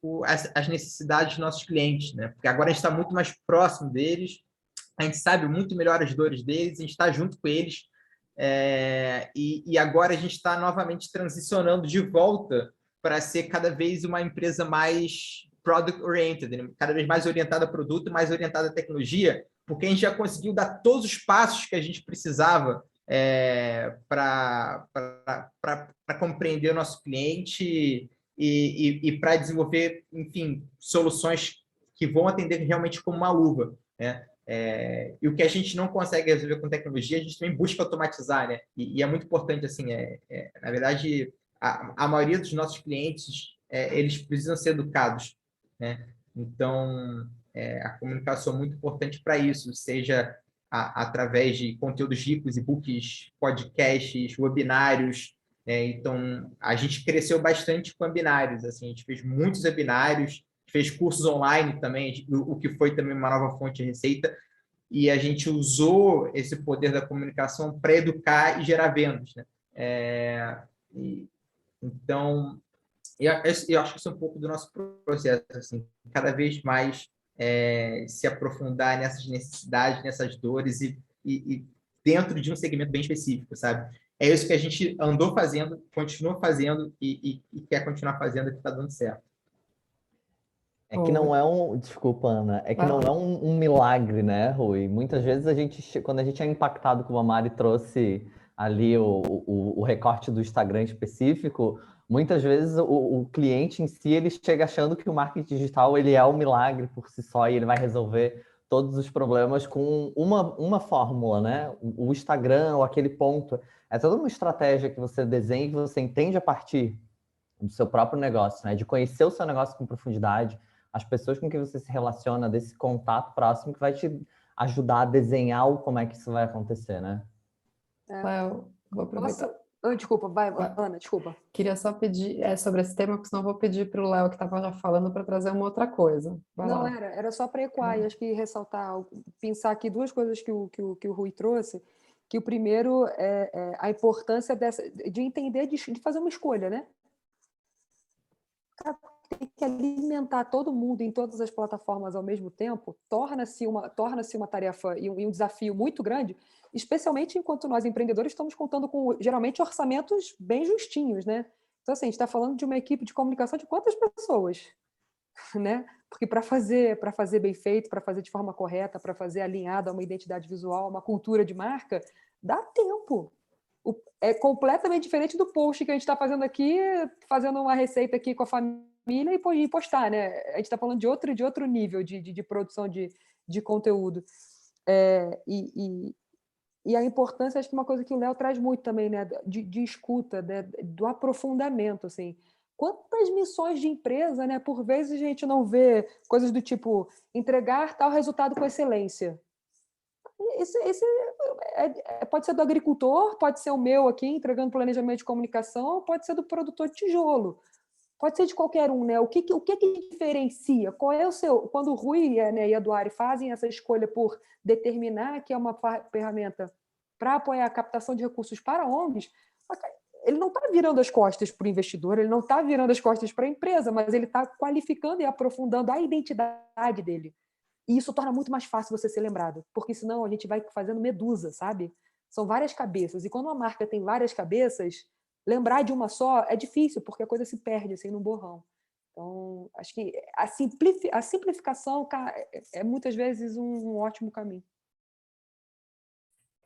as necessidades dos nossos clientes, né? Porque agora a gente está muito mais próximo deles, a gente sabe muito melhor as dores deles, a gente está junto com eles, e agora a gente está novamente transicionando de volta para ser cada vez uma empresa mais product-oriented, né? Cada vez mais orientada a produto, mais orientada à tecnologia, porque a gente já conseguiu dar todos os passos que a gente precisava para compreender o nosso cliente e para desenvolver, enfim, soluções que vão atender realmente como uma luva, né? E o que a gente não consegue resolver com tecnologia, a gente também busca automatizar, né? E é muito importante, assim, na verdade, a maioria dos nossos clientes, eles precisam ser educados, né? Então, a comunicação é muito importante para isso, seja através de conteúdos ricos, e-books, podcasts, webinários. Então, a gente cresceu bastante com webinários, assim, a gente fez muitos webinários, fez cursos online também, o que foi também uma nova fonte de receita, e a gente usou esse poder da comunicação para educar e gerar vendas, né? Então, eu acho que isso é um pouco do nosso processo, assim, cada vez mais se aprofundar nessas necessidades, nessas dores e dentro de um segmento bem específico, sabe? É isso que a gente andou fazendo, continua fazendo e quer continuar fazendo, que está dando certo. É que não é desculpa, Ana, é que não é um milagre, né, Rui? Muitas vezes quando a gente é impactado, como a Mari trouxe ali o recorte do Instagram específico, muitas vezes o cliente em si, ele chega achando que o marketing digital, ele é um milagre por si só e ele vai resolver todos os problemas com uma fórmula, né? O Instagram, ou aquele ponto, é toda uma estratégia que você desenha e que você entende a partir do seu próprio negócio, né? De conhecer o seu negócio com profundidade, as pessoas com quem você se relaciona, desse contato próximo que vai te ajudar a desenhar como é que isso vai acontecer, né? Eu vou aproveitar. Desculpa, vai, Ana, desculpa. Queria só pedir sobre esse tema, porque senão eu vou pedir para o Léo, que estava já falando, para trazer uma outra coisa. Vai Não, lá. era só para ecoar, e acho que ressaltar, pensar aqui duas coisas que o Rui trouxe, que o primeiro é a importância de entender, de fazer uma escolha, né? Tem que alimentar todo mundo em todas as plataformas ao mesmo tempo, torna-se uma tarefa e um desafio muito grande, especialmente enquanto nós, empreendedores, estamos contando com, geralmente, orçamentos bem justinhos, né? Então, assim, a gente está falando de uma equipe de comunicação de quantas pessoas? Né? Porque para fazer bem feito, para fazer de forma correta, para fazer alinhado a uma identidade visual, uma cultura de marca, dá tempo. É completamente diferente do post que a gente está fazendo aqui, fazendo uma receita aqui com a família e postar, né? A gente está falando de outro nível de produção de conteúdo. E a importância, acho que uma coisa que o Léo traz muito também, né? De escuta, né? Do aprofundamento, assim. Quantas missões de empresa, né? Por vezes a gente não vê coisas do tipo entregar tal resultado com excelência. Esse pode ser do agricultor, pode ser o meu aqui, entregando planejamento de comunicação, pode ser do produtor de tijolo, pode ser de qualquer um, né? O que diferencia? Qual é o seu? Quando o Rui, né, e a Duari fazem essa escolha por determinar que é uma ferramenta para apoiar a captação de recursos para ONGs, ele não está virando as costas para o investidor, ele não está virando as costas para a empresa, mas ele está qualificando e aprofundando a identidade dele. E isso torna muito mais fácil você ser lembrado, porque senão a gente vai fazendo medusa, sabe? São várias cabeças, e quando uma marca tem várias cabeças, lembrar de uma só é difícil, porque a coisa se perde assim num borrão. Então, acho que a simplificação é muitas vezes um ótimo caminho.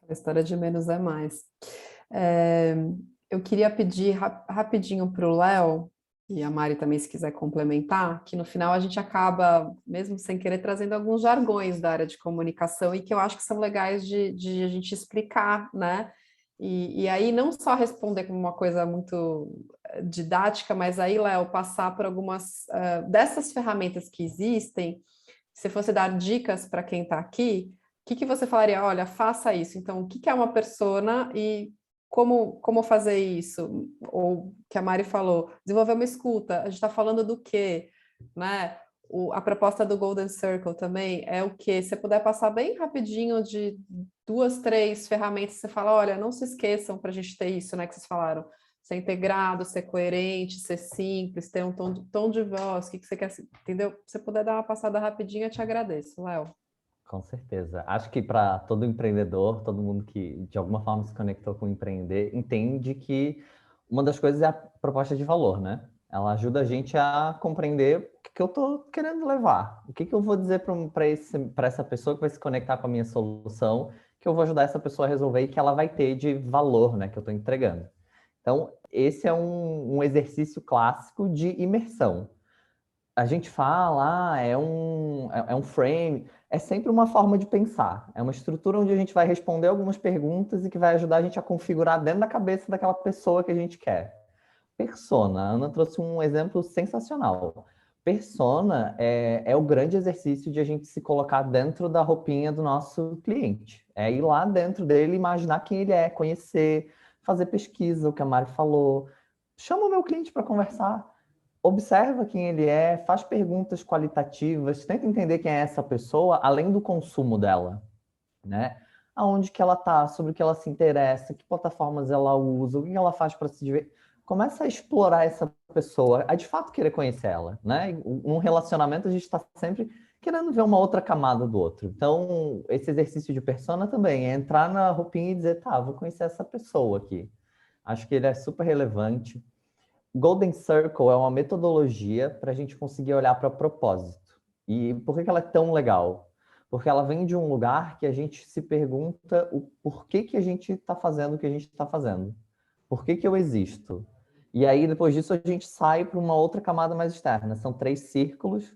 A história de menos é mais. Eu queria pedir rapidinho para o Léo, e a Mari também, se quiser complementar, que no final a gente acaba, mesmo sem querer, trazendo alguns jargões da área de comunicação e que eu acho que são legais de a gente explicar, né? E aí não só responder como uma coisa muito didática, mas aí, Léo, passar por algumas dessas ferramentas que existem, se fosse dar dicas para quem está aqui, o que você falaria? Olha, faça isso. Então, o que é uma persona e como fazer isso? Ou que a Mari falou, desenvolver uma escuta. A gente está falando do quê? Né? A proposta do Golden Circle também é o quê? Se você puder passar bem rapidinho de 2, 3 ferramentas, você fala, olha, não se esqueçam para a gente ter isso, né? Que vocês falaram. Ser integrado, ser coerente, ser simples, ter um tom de voz, o que você quer, entendeu? Se você puder dar uma passada rapidinho, eu te agradeço, Léo. Com certeza. Acho que para todo empreendedor, todo mundo que de alguma forma se conectou com empreender, entende que uma das coisas é a proposta de valor, né? Ela ajuda a gente a compreender o que eu estou querendo levar. O que eu vou dizer para essa pessoa que vai se conectar com a minha solução, que eu vou ajudar essa pessoa a resolver e que ela vai ter de valor, né? Que eu estou entregando. Então, esse é um exercício clássico de imersão. A gente fala, é um frame, é sempre uma forma de pensar. É uma estrutura onde a gente vai responder algumas perguntas e que vai ajudar a gente a configurar dentro da cabeça daquela pessoa que a gente quer. Persona, a Ana trouxe um exemplo sensacional. Persona é o grande exercício de a gente se colocar dentro da roupinha do nosso cliente. É ir lá dentro dele, imaginar quem ele é, conhecer, fazer pesquisa, o que a Mari falou. Chama o meu cliente para conversar. Observa quem ele é, faz perguntas qualitativas, tenta entender quem é essa pessoa, além do consumo dela, né? Aonde que ela está, sobre o que ela se interessa, que plataformas ela usa, o que ela faz para se divertir. Começa a explorar essa pessoa, a de fato querer conhecer ela, né? Um relacionamento a gente está sempre querendo ver uma outra camada do outro. Então, esse exercício de persona também é entrar na roupinha e dizer, tá, vou conhecer essa pessoa aqui. Acho que ele é super relevante. Golden Circle é uma metodologia para a gente conseguir olhar para propósito. E por que ela é tão legal? Porque ela vem de um lugar que a gente se pergunta o porquê que a gente está fazendo o que a gente está fazendo. Por que eu existo? E aí, depois disso, a gente sai para uma outra camada mais externa. São 3 círculos.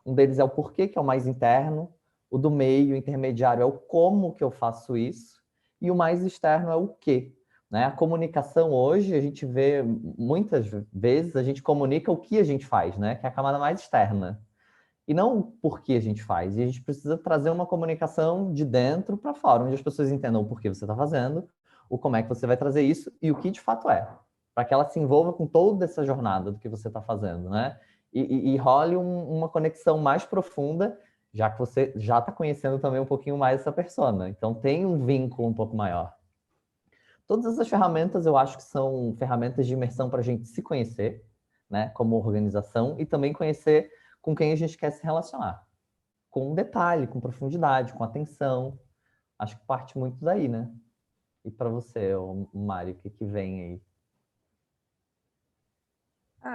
Um deles é o porquê, que é o mais interno. O do meio, o intermediário, é o como que eu faço isso. E o mais externo é o quê. Né? A comunicação hoje, a gente vê muitas vezes, a gente comunica o que a gente faz, né? Que é a camada mais externa. E não por que a gente faz. E a gente precisa trazer uma comunicação de dentro para fora, onde as pessoas entendam o porquê você está fazendo, o como é que você vai trazer isso e o que de fato é, para que ela se envolva com toda essa jornada do que você está fazendo, né? E role uma conexão mais profunda, já que você já está conhecendo também um pouquinho mais essa persona. Então, tem um vínculo um pouco maior. Todas essas ferramentas, eu acho que são ferramentas de imersão para a gente se conhecer, né, como organização, e também conhecer com quem a gente quer se relacionar. Com detalhe, com profundidade, com atenção. Acho que parte muito daí, né? E para você, Mário, o que vem aí?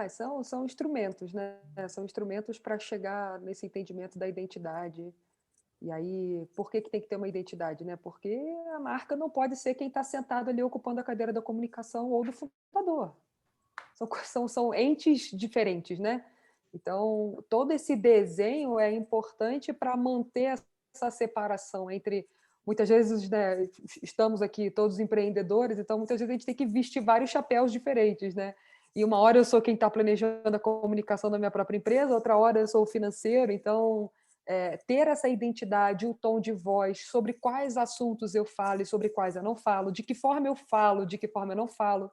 São instrumentos, né? São instrumentos para chegar nesse entendimento da identidade. E aí, por que tem que ter uma identidade, né? Porque a marca não pode ser quem está sentado ali ocupando a cadeira da comunicação ou do fundador. São entes diferentes, né? Então, todo esse desenho é importante para manter essa separação entre... Muitas vezes, né, estamos aqui todos empreendedores, então muitas vezes a gente tem que vestir vários chapéus diferentes, né? E uma hora eu sou quem está planejando a comunicação da minha própria empresa, outra hora eu sou o financeiro. Então, ter essa identidade, o tom de voz, sobre quais assuntos eu falo e sobre quais eu não falo, de que forma eu falo, de que forma eu não falo,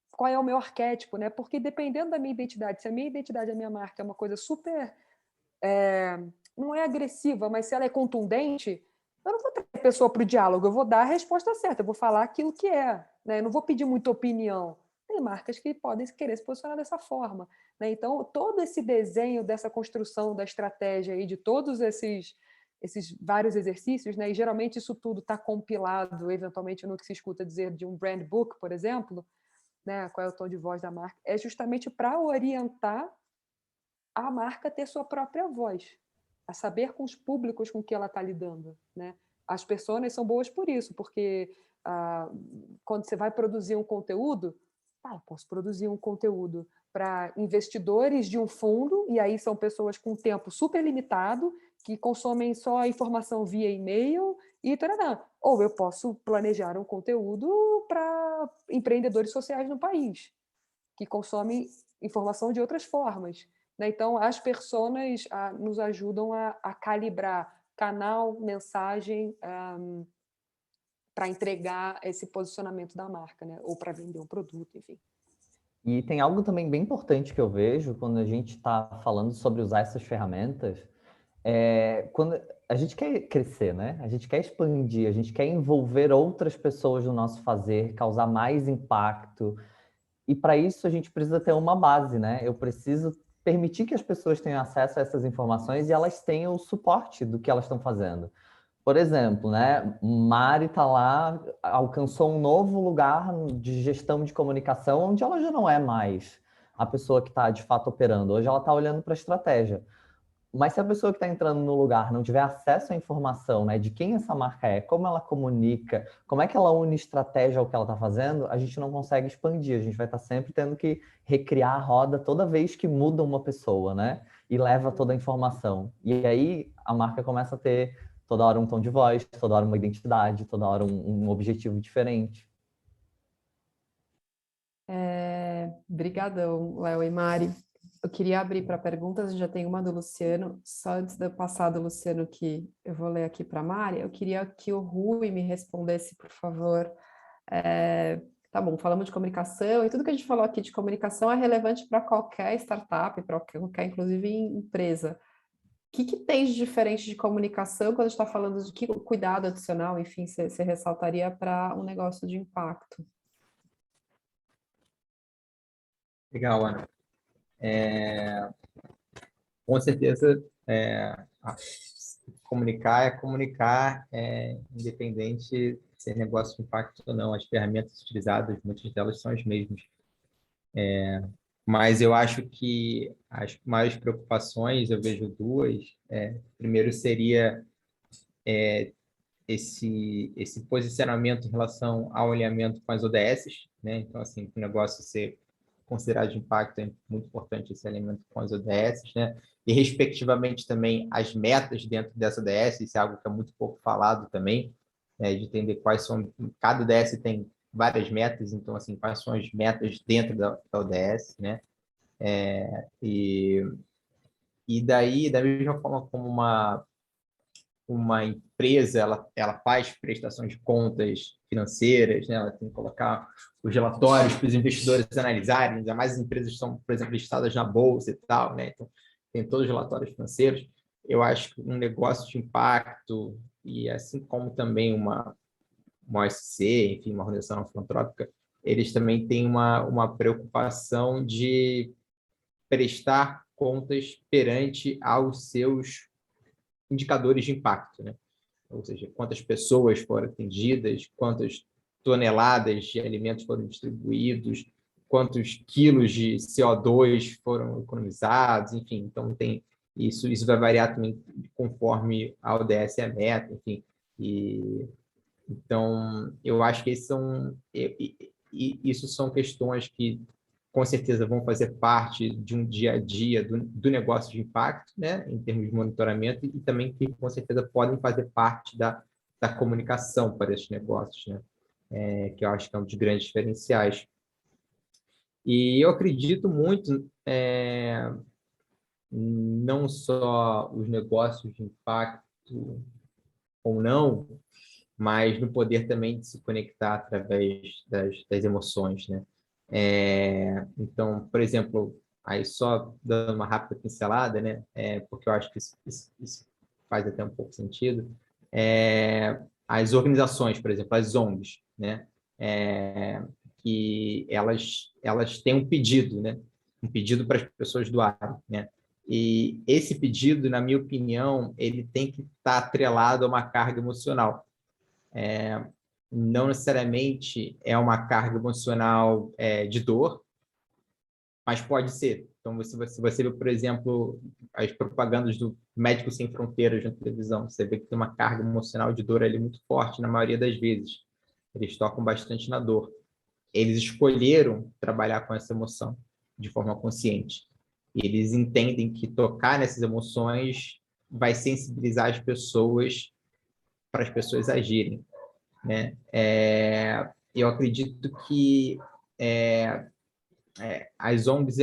qual é o meu arquétipo, né? Porque dependendo da minha identidade, se a minha identidade, a minha marca é uma coisa super... não é agressiva, mas se ela é contundente, eu não vou ter pessoa para o diálogo, eu vou dar a resposta certa, eu vou falar aquilo que é, né? Eu não vou pedir muita opinião. Tem marcas que podem querer se posicionar dessa forma, né? Então, todo esse desenho dessa construção da estratégia e de todos esses vários exercícios, né? E geralmente isso tudo está compilado, eventualmente, no que se escuta dizer de um brand book, por exemplo, né? Qual é o tom de voz da marca? É justamente para orientar a marca a ter sua própria voz, a saber com os públicos com que ela está lidando, né? As pessoas são boas por isso, porque quando você vai produzir um conteúdo, eu posso produzir um conteúdo para investidores de um fundo, e aí são pessoas com tempo super limitado, que consomem só informação via e-mail, e taranã. Ou eu posso planejar um conteúdo para empreendedores sociais no país, que consomem informação de outras formas, né? Então, as personas nos ajudam a calibrar canal, mensagem, para entregar esse posicionamento da marca, né? Ou para vender um produto, enfim. E tem algo também bem importante que eu vejo quando a gente está falando sobre usar essas ferramentas, quando a gente quer crescer, né? A gente quer expandir, a gente quer envolver outras pessoas no nosso fazer, causar mais impacto. E para isso a gente precisa ter uma base, né? Eu preciso permitir que as pessoas tenham acesso a essas informações e elas tenham o suporte do que elas estão fazendo. Por exemplo, né? Mari está lá, alcançou um novo lugar de gestão de comunicação, onde ela já não é mais a pessoa que está de fato operando. Hoje ela está olhando para a estratégia. Mas se a pessoa que está entrando no lugar não tiver acesso à informação, né, de quem essa marca é, como ela comunica, como é que ela une estratégia ao que ela está fazendo, a gente não consegue expandir. A gente vai estar sempre tendo que recriar a roda toda vez que muda uma pessoa, né? E leva toda a informação. E aí a marca começa a ter toda hora um tom de voz, toda hora uma identidade, toda hora um objetivo diferente. Brigadão, Léo e Mari. Eu queria abrir para perguntas, já tem uma do Luciano. Só antes de eu passar do Luciano, que eu vou ler aqui para a Mari, eu queria que o Rui me respondesse, por favor. Tá bom, falamos de comunicação, e tudo que a gente falou aqui de comunicação é relevante para qualquer startup, para qualquer, inclusive, empresa. O que tem de diferente de comunicação quando a gente está falando de que cuidado adicional, enfim, você ressaltaria para um negócio de impacto? Legal, Ana. Com certeza, comunicar, independente de ser negócio de impacto ou não. As ferramentas utilizadas, muitas delas são as mesmas. Mas eu acho que as maiores preocupações, eu vejo duas. Primeiro seria esse posicionamento em relação ao alinhamento com as ODS, né? Então, assim, para o negócio ser considerado de impacto, é muito importante esse alinhamento com as ODS, né? E, respectivamente, também as metas dentro dessa ODS, isso é algo que é muito pouco falado também, de entender quais são... Cada ODS tem várias metas, então, assim, quais são as metas dentro da ODS, né? E daí, da mesma forma como uma empresa ela faz prestações de contas financeiras, né? Ela tem que colocar os relatórios para os investidores analisarem, ainda mais as empresas que são, por exemplo, listadas na bolsa e tal, né? Então, tem todos os relatórios financeiros. Eu acho que um negócio de impacto, e assim como também uma OSC, enfim, uma organização não filantrópica, eles também têm uma preocupação de prestar contas perante aos seus indicadores de impacto, né? Ou seja, quantas pessoas foram atendidas, quantas toneladas de alimentos foram distribuídos, quantos quilos de CO2 foram economizados, enfim, então tem isso vai variar também conforme a ODS e a meta, enfim, e então eu acho que isso são questões que com certeza vão fazer parte de um dia a dia do negócio de impacto, né, em termos de monitoramento, e também que com certeza podem fazer parte da comunicação para esses negócios, né, que eu acho que é um dos grandes diferenciais. E eu acredito muito, não só os negócios de impacto ou não, mas no poder também de se conectar através das emoções, né? Então, por exemplo, aí só dando uma rápida pincelada, né? Porque eu acho que isso faz até um pouco sentido. As organizações, por exemplo, as ONGs, né? Que elas têm um pedido, né? Um pedido para as pessoas doarem, né? E esse pedido, na minha opinião, ele tem que estar atrelado a uma carga emocional. Não necessariamente é uma carga emocional de dor, mas pode ser. Então, se você vê, por exemplo, as propagandas do Médicos Sem Fronteiras na televisão, você vê que tem uma carga emocional de dor ali muito forte na maioria das vezes. Eles tocam bastante na dor. Eles escolheram trabalhar com essa emoção de forma consciente. E eles entendem que tocar nessas emoções vai sensibilizar as pessoas para as pessoas agirem, né? Eu acredito que as ONGs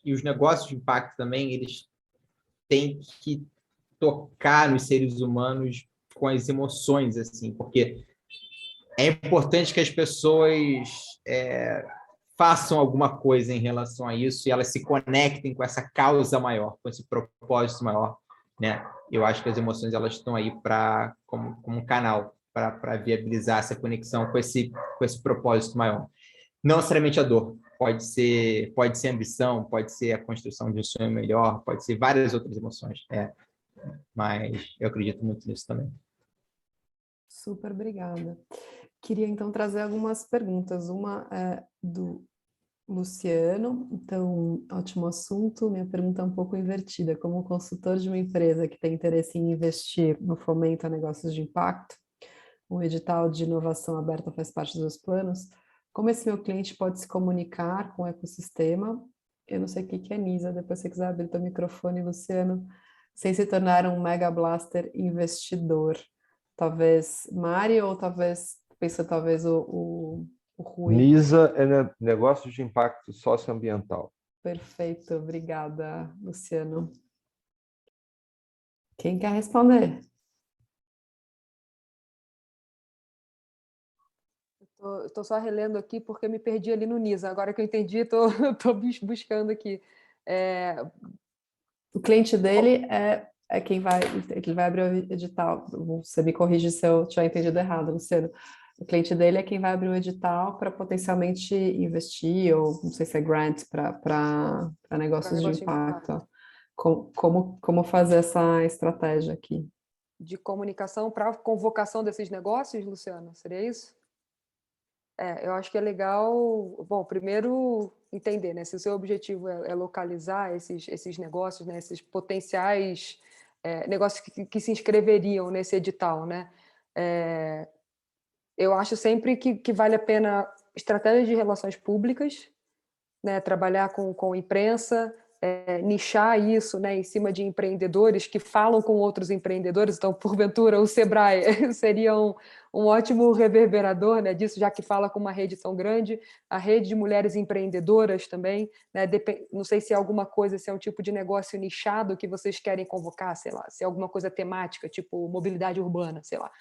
e os negócios de impacto também, eles têm que tocar nos seres humanos com as emoções, assim, porque é importante que as pessoas façam alguma coisa em relação a isso e elas se conectem com essa causa maior, com esse propósito maior, né? Eu acho que as emoções elas estão aí como um canal para viabilizar essa conexão com esse propósito maior. Não necessariamente a dor, pode ser ambição, pode ser a construção de um sonho melhor, pode ser várias outras emoções, mas eu acredito muito nisso também. Super obrigada. Queria então trazer algumas perguntas. Uma é do Luciano. Então, ótimo assunto. Minha pergunta é um pouco invertida. Como consultor de uma empresa que tem interesse em investir no fomento a negócios de impacto, um edital de inovação aberta faz parte dos planos. Como esse meu cliente pode se comunicar com o ecossistema? Eu não sei o que é NISA, depois se você quiser abrir o microfone, Luciano, sem se tornar um Mega Blaster investidor. Talvez Mari, ou talvez o Rui. NISA é negócio de impacto socioambiental. Perfeito, obrigada, Luciano. Quem quer responder? Estou só relendo aqui porque me perdi ali no NISA. Agora que eu entendi, estou buscando aqui. O cliente dele é quem vai abrir o edital. Você me corrige se eu tiver entendido errado, Luciano. O cliente dele é quem vai abrir o edital para potencialmente investir, ou não sei se é grant para negócios de impacto. Como fazer essa estratégia aqui? De comunicação para a convocação desses negócios, Luciano? Seria isso? Eu acho que é legal, bom, primeiro entender, né, se o seu objetivo é localizar esses negócios, né, esses potenciais negócios que se inscreveriam nesse edital, né, eu acho sempre que vale a pena estratégias de relações públicas, né, trabalhar com imprensa, nichar isso, né, em cima de empreendedores que falam com outros empreendedores. Então, porventura, o Sebrae seria um ótimo reverberador, né, disso, já que fala com uma rede tão grande. A rede de mulheres empreendedoras também, né, não sei se é alguma coisa, se é um tipo de negócio nichado que vocês querem convocar, sei lá, se é alguma coisa temática, tipo mobilidade urbana, sei lá.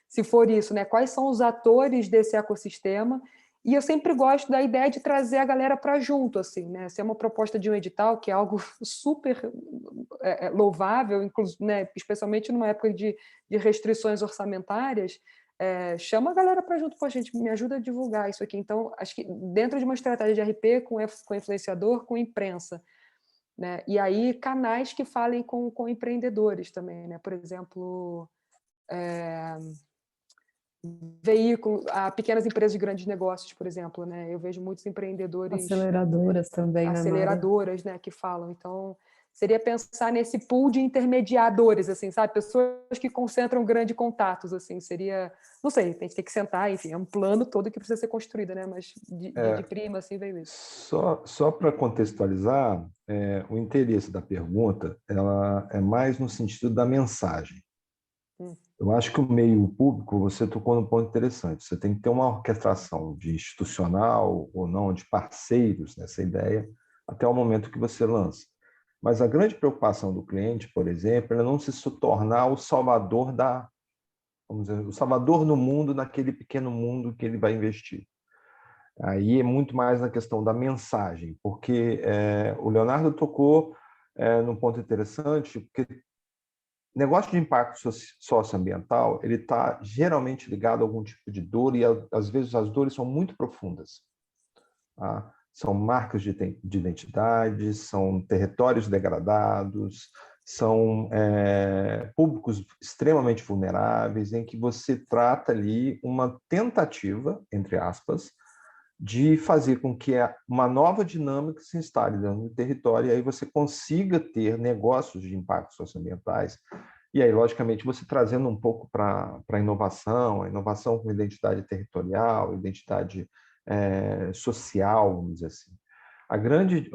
Se for isso, né, quais são os atores desse ecossistema? E eu sempre gosto da ideia de trazer a galera para junto, assim, né? Se é uma proposta de um edital, que é algo super louvável, né? Especialmente numa época de restrições orçamentárias, chama a galera para junto, pô, gente, me ajuda a divulgar isso aqui. Então, acho que dentro de uma estratégia de RP, com influenciador, com imprensa, né? E aí canais que falem com empreendedores também, né? Por exemplo, veículo a pequenas empresas de grandes negócios, por exemplo, né? Eu vejo muitos empreendedores, aceleradoras também, aceleradoras, né, que falam. Então, seria pensar nesse pool de intermediadores, assim, sabe? Pessoas que concentram grandes contatos, assim, seria, não sei, a gente tem que sentar, enfim, é um plano todo que precisa ser construído, né? Mas de prima, assim, veio isso. Só para contextualizar, o interesse da pergunta, ela é mais no sentido da mensagem. Eu acho que o meio público, você tocou num ponto interessante. Você tem que ter uma orquestração de institucional ou não, de parceiros nessa ideia, até o momento que você lança. Mas a grande preocupação do cliente, por exemplo, é não se tornar o salvador vamos dizer, o salvador no mundo, naquele pequeno mundo que ele vai investir. Aí é muito mais na questão da mensagem, porque o Leonardo tocou num ponto interessante, porque negócio de impacto socioambiental, ele está geralmente ligado a algum tipo de dor e, às vezes, as dores são muito profundas. Tá? São marcas de identidade, são territórios degradados, são públicos extremamente vulneráveis, em que você trata ali uma tentativa, entre aspas, de fazer com que uma nova dinâmica se instale dentro do território e aí você consiga ter negócios de impactos socioambientais. E aí, logicamente, você trazendo um pouco para a inovação com identidade territorial, identidade social, vamos dizer assim. A grande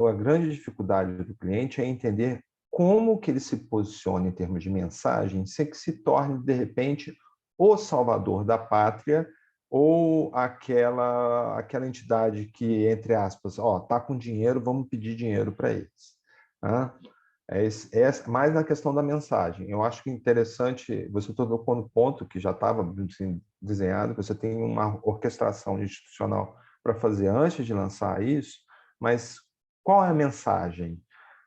dificuldade do cliente é entender como que ele se posiciona em termos de mensagem sem que se torne, de repente, o salvador da pátria ou aquela entidade que, entre aspas, tá com dinheiro, vamos pedir dinheiro para eles. Tá? Mais na questão da mensagem. Eu acho que interessante, você tocou no ponto que já estava assim, desenhado, que você tem uma orquestração institucional para fazer antes de lançar isso, mas qual é a mensagem?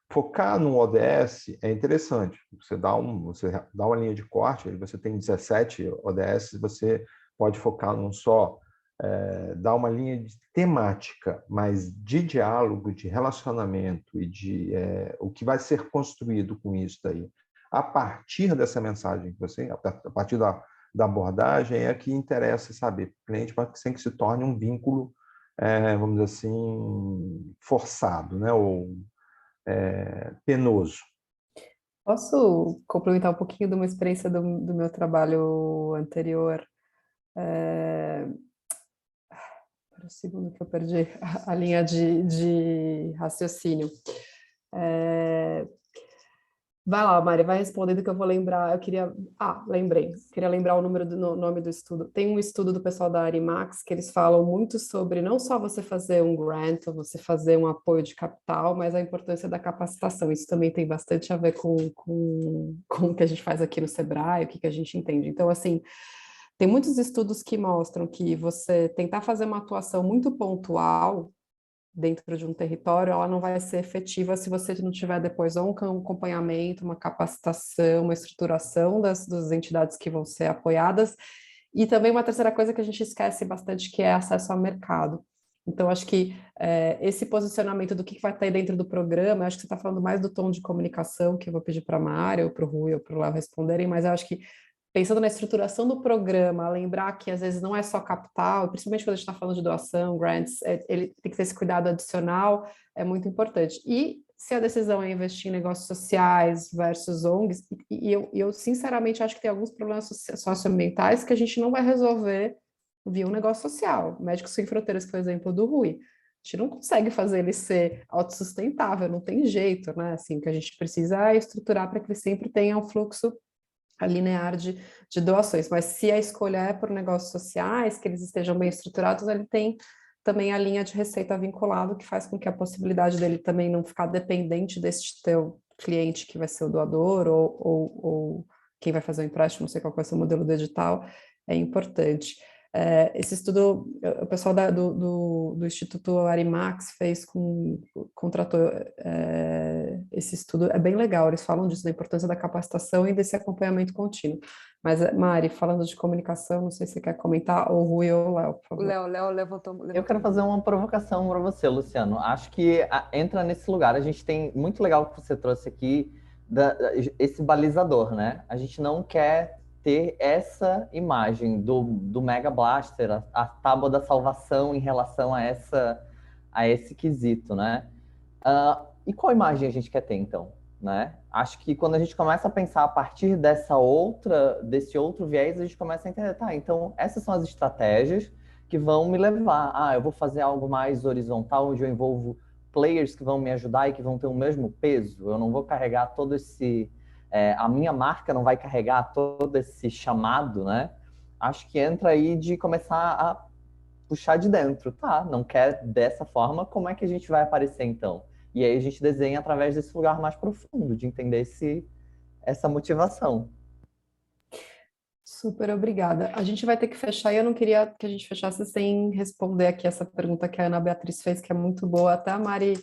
Focar no ODS é interessante. Você dá uma linha de corte, você tem 17 ODS, você pode focar num só, dar uma linha de temática, mas de diálogo, de relacionamento e de o que vai ser construído com isso daí. A partir dessa mensagem, a partir da abordagem, é que interessa saber para o cliente, para que se torne um vínculo, vamos dizer assim, forçado, né? Ou penoso. Posso complementar um pouquinho de uma experiência do meu trabalho anterior? Para o segundo que eu perdi a linha de raciocínio. Vai lá, Mari, vai respondendo que eu vou lembrar. Lembrei. Queria lembrar o nome do estudo. Tem um estudo do pessoal da Arimax que eles falam muito sobre não só você fazer um grant ou você fazer um apoio de capital, mas a importância da capacitação. Isso também tem bastante a ver com o que a gente faz aqui no Sebrae, o que a gente entende. Então, assim, tem muitos estudos que mostram que você tentar fazer uma atuação muito pontual dentro de um território, ela não vai ser efetiva se você não tiver depois ou um acompanhamento, uma capacitação, uma estruturação das entidades que vão ser apoiadas, e também uma terceira coisa que a gente esquece bastante, que é acesso ao mercado. Então, acho que esse posicionamento do que vai estar aí dentro do programa, acho que você está falando mais do tom de comunicação, que eu vou pedir para a Mari, ou para o Rui, ou para o Léo responderem, mas eu acho que pensando na estruturação do programa, lembrar que às vezes não é só capital, principalmente quando a gente está falando de doação, grants, ele tem que ter esse cuidado adicional, é muito importante. E se a decisão é investir em negócios sociais versus ONGs, e eu sinceramente acho que tem alguns problemas socioambientais que a gente não vai resolver via um negócio social. Médicos Sem Fronteiras, que foi o exemplo do Rui. gente não consegue fazer ele ser autossustentável, não tem jeito, né? Assim, o que a gente precisa é estruturar para que ele sempre tenha um fluxo linear de doações, mas se a escolha é por negócios sociais, que eles estejam bem estruturados, ele tem também a linha de receita vinculado, que faz com que a possibilidade dele também não ficar dependente desse teu cliente que vai ser o doador ou quem vai fazer o empréstimo, não sei qual vai ser o modelo do edital, é importante. Esse estudo, o pessoal do Instituto Arimax contratou esse estudo, é bem legal, eles falam disso, da importância da capacitação e desse acompanhamento contínuo. Mas, Mari, falando de comunicação, não sei se você quer comentar, ou Rui ou o Léo, por favor. O Léo levantou. Eu quero fazer uma provocação para você, Luciano. Acho que entra nesse lugar. A gente tem muito legal que você trouxe aqui, esse balizador, né? A gente não quer ter essa imagem do Mega Blaster, a tábua da salvação em relação a esse quesito, né? E qual imagem a gente quer ter, então? Né? Acho que quando a gente começa a pensar a partir desse outro viés, a gente começa a entender, tá, então essas são as estratégias que vão me levar. Eu vou fazer algo mais horizontal, onde eu envolvo players que vão me ajudar e que vão ter o mesmo peso. Eu não vou carregar todo esse... a minha marca não vai carregar todo esse chamado, né? Acho que entra aí de começar a puxar de dentro. Tá, não quer dessa forma, como é que a gente vai aparecer então? E aí a gente desenha através desse lugar mais profundo, de entender essa motivação. Super obrigada. A gente vai ter que fechar e eu não queria que a gente fechasse sem responder aqui essa pergunta que a Ana Beatriz fez, que é muito boa. Até a Mari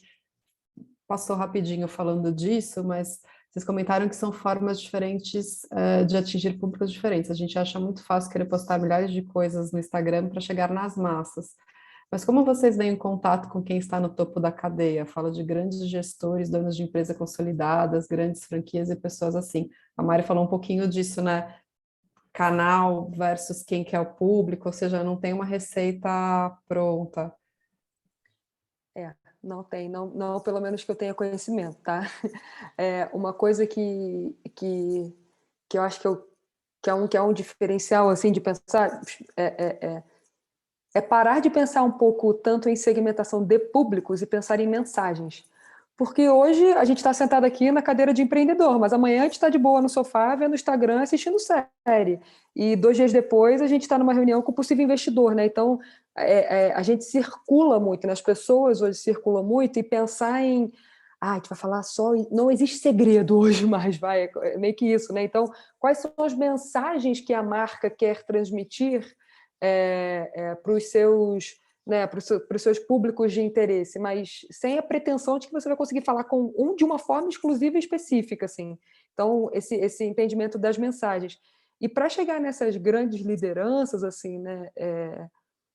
passou rapidinho falando disso, mas vocês comentaram que são formas diferentes de atingir públicos diferentes. A gente acha muito fácil querer postar milhares de coisas no Instagram para chegar nas massas. Mas como vocês vêm em contato com quem está no topo da cadeia? Falo de grandes gestores, donos de empresa consolidadas, grandes franquias e pessoas assim. A Mari falou um pouquinho disso, né? Canal versus quem quer o público, ou seja, não tem uma receita pronta. Não tem, não pelo menos que eu tenha conhecimento, tá? Uma coisa que eu acho que é um diferencial, assim, de pensar, é parar de pensar um pouco tanto em segmentação de públicos e pensar em mensagens. Porque hoje a gente está sentado aqui na cadeira de empreendedor, mas amanhã a gente está de boa no sofá, vendo Instagram, assistindo série. E 2 dias depois a gente está numa reunião com o possível investidor, né? Então, a gente circula muito, né? As pessoas hoje circulam muito e pensar em... a gente vai falar só... Não existe segredo hoje mais, é meio que isso, né? Então, quais são as mensagens que a marca quer transmitir para os seus... né, para os seus públicos de interesse, mas sem a pretensão de que você vai conseguir falar com de uma forma exclusiva e específica, assim. Então, esse entendimento das mensagens. E para chegar nessas grandes lideranças, assim, né,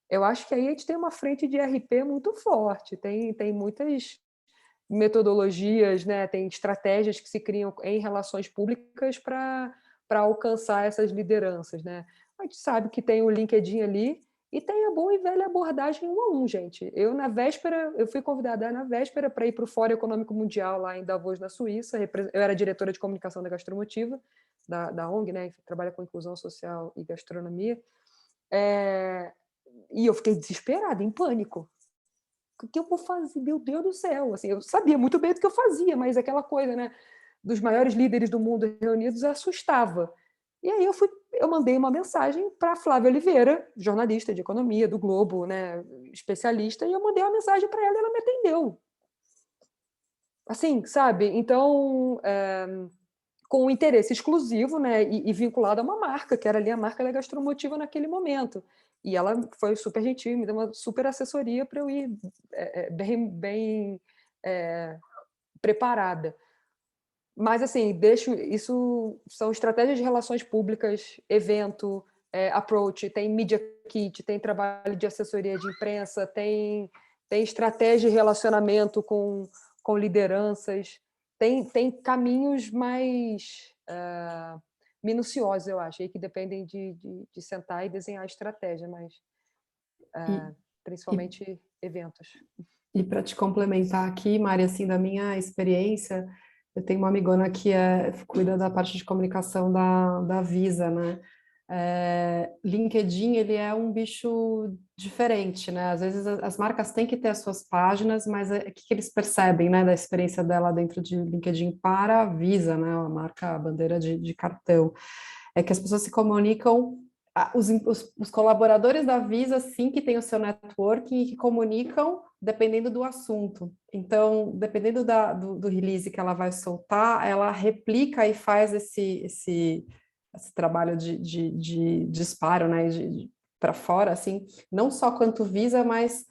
eu acho que aí a gente tem uma frente de RP muito forte, tem muitas metodologias, né, tem estratégias que se criam em relações públicas para alcançar essas lideranças, né? A gente sabe que tem o LinkedIn ali, e tem a boa e velha abordagem 1 a 1, gente. Eu fui convidada na véspera para ir para o Fórum Econômico Mundial lá em Davos, na Suíça. Eu era diretora de comunicação da Gastromotiva, da ONG, né, que trabalha com inclusão social e gastronomia. E eu fiquei desesperada, em pânico. O que eu vou fazer? Meu Deus do céu! Assim, eu sabia muito bem do que eu fazia, mas aquela coisa, né, dos maiores líderes do mundo reunidos assustava. E aí eu mandei uma mensagem para a Flávia Oliveira, jornalista de economia do Globo, né, especialista, e eu mandei uma mensagem para ela e ela me atendeu. Assim, sabe? Então, com um interesse exclusivo, né, e vinculado a uma marca, que era ali a marca da Gastromotiva naquele momento. E ela foi super gentil, me deu uma super assessoria para eu ir bem preparada. Mas, assim, isso são estratégias de relações públicas, evento, approach, tem media kit, tem trabalho de assessoria de imprensa, tem estratégia de relacionamento com lideranças, tem caminhos mais minuciosos, eu acho, aí que dependem de sentar e desenhar a estratégia, mas principalmente eventos. E para te complementar aqui, Mari, assim, da minha experiência, eu tenho uma amigona que cuida da parte de comunicação da Visa, né? LinkedIn, ele é um bicho diferente, né? Às vezes as marcas têm que ter as suas páginas, mas o que eles percebem, né, da experiência dela dentro de LinkedIn para a Visa, né, a marca, a bandeira de cartão, é que as pessoas se comunicam, os colaboradores da Visa, sim, que tem o seu networking e que comunicam dependendo do assunto. Então, dependendo do release que ela vai soltar, ela replica e faz esse trabalho de disparo, né, para fora, assim, não só quanto Visa, mas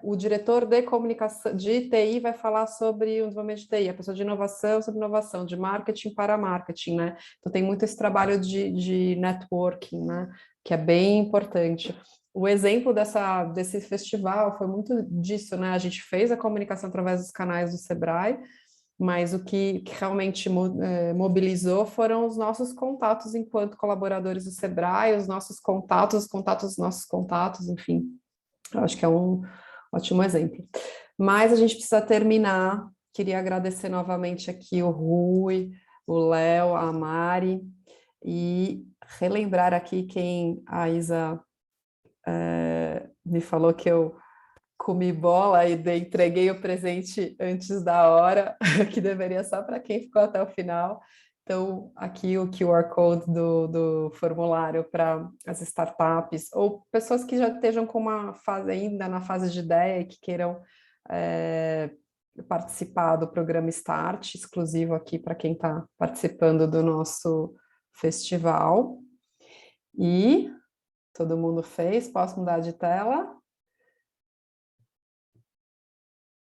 o diretor de comunicação, de TI, vai falar sobre o desenvolvimento de TI, a pessoa de inovação sobre inovação, de marketing para marketing, né? Então tem muito esse trabalho de networking, né? Que é bem importante. O exemplo desse festival foi muito disso, né? A gente fez a comunicação através dos canais do Sebrae, mas o que realmente mobilizou foram os nossos contatos enquanto colaboradores do Sebrae, os nossos contatos, os contatos dos nossos contatos, enfim. Eu acho que é um ótimo exemplo. Mas a gente precisa terminar. Queria agradecer novamente aqui o Rui, o Léo, a Mari, e relembrar aqui quem a Isa me falou que eu comi bola e entreguei o presente antes da hora, que deveria só para quem ficou até o final. Então, aqui o QR Code do formulário para as startups, ou pessoas que já estejam com uma fase ainda na fase de ideia e que queiram participar do programa Start, exclusivo aqui para quem está participando do nosso festival. E todo mundo fez, posso mudar de tela?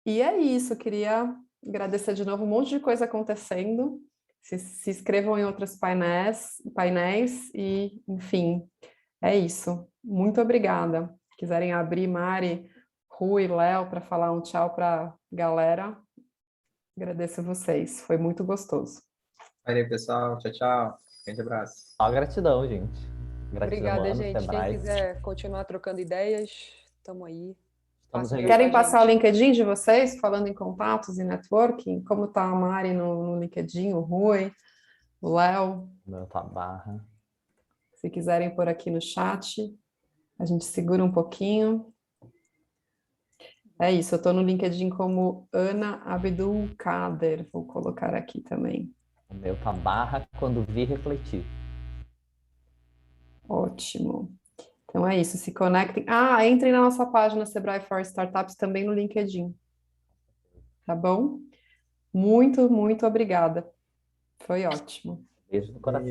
E é isso, queria agradecer de novo, um monte de coisa acontecendo. Se inscrevam em outros painéis e, enfim, é isso. Muito obrigada. Se quiserem abrir, Mari, Rui, Léo, para falar um tchau para a galera, agradeço a vocês. Foi muito gostoso. Valeu, pessoal. Tchau, tchau. Grande abraço. Só gratidão, gente. Gratidão, Obrigada, Ana, gente. Sebrae. Quem quiser continuar trocando ideias, estamos aí. Estamos Façam Querem com a passar o gente. LinkedIn de vocês, falando em contatos e networking? Como está a Mari no LinkedIn, o Rui, o Léo? Meu tá barra. Se quiserem pôr aqui no chat, a gente segura um pouquinho. É isso, eu estou no LinkedIn como Ana Abdul Kader, vou colocar aqui também. O meu tá barra quando vi refletir. Ótimo. Então é isso, se conectem. Ah, entrem na nossa página Sebrae for Startups também no LinkedIn. Tá bom? Muito, muito obrigada. Foi ótimo. Beijo no coração.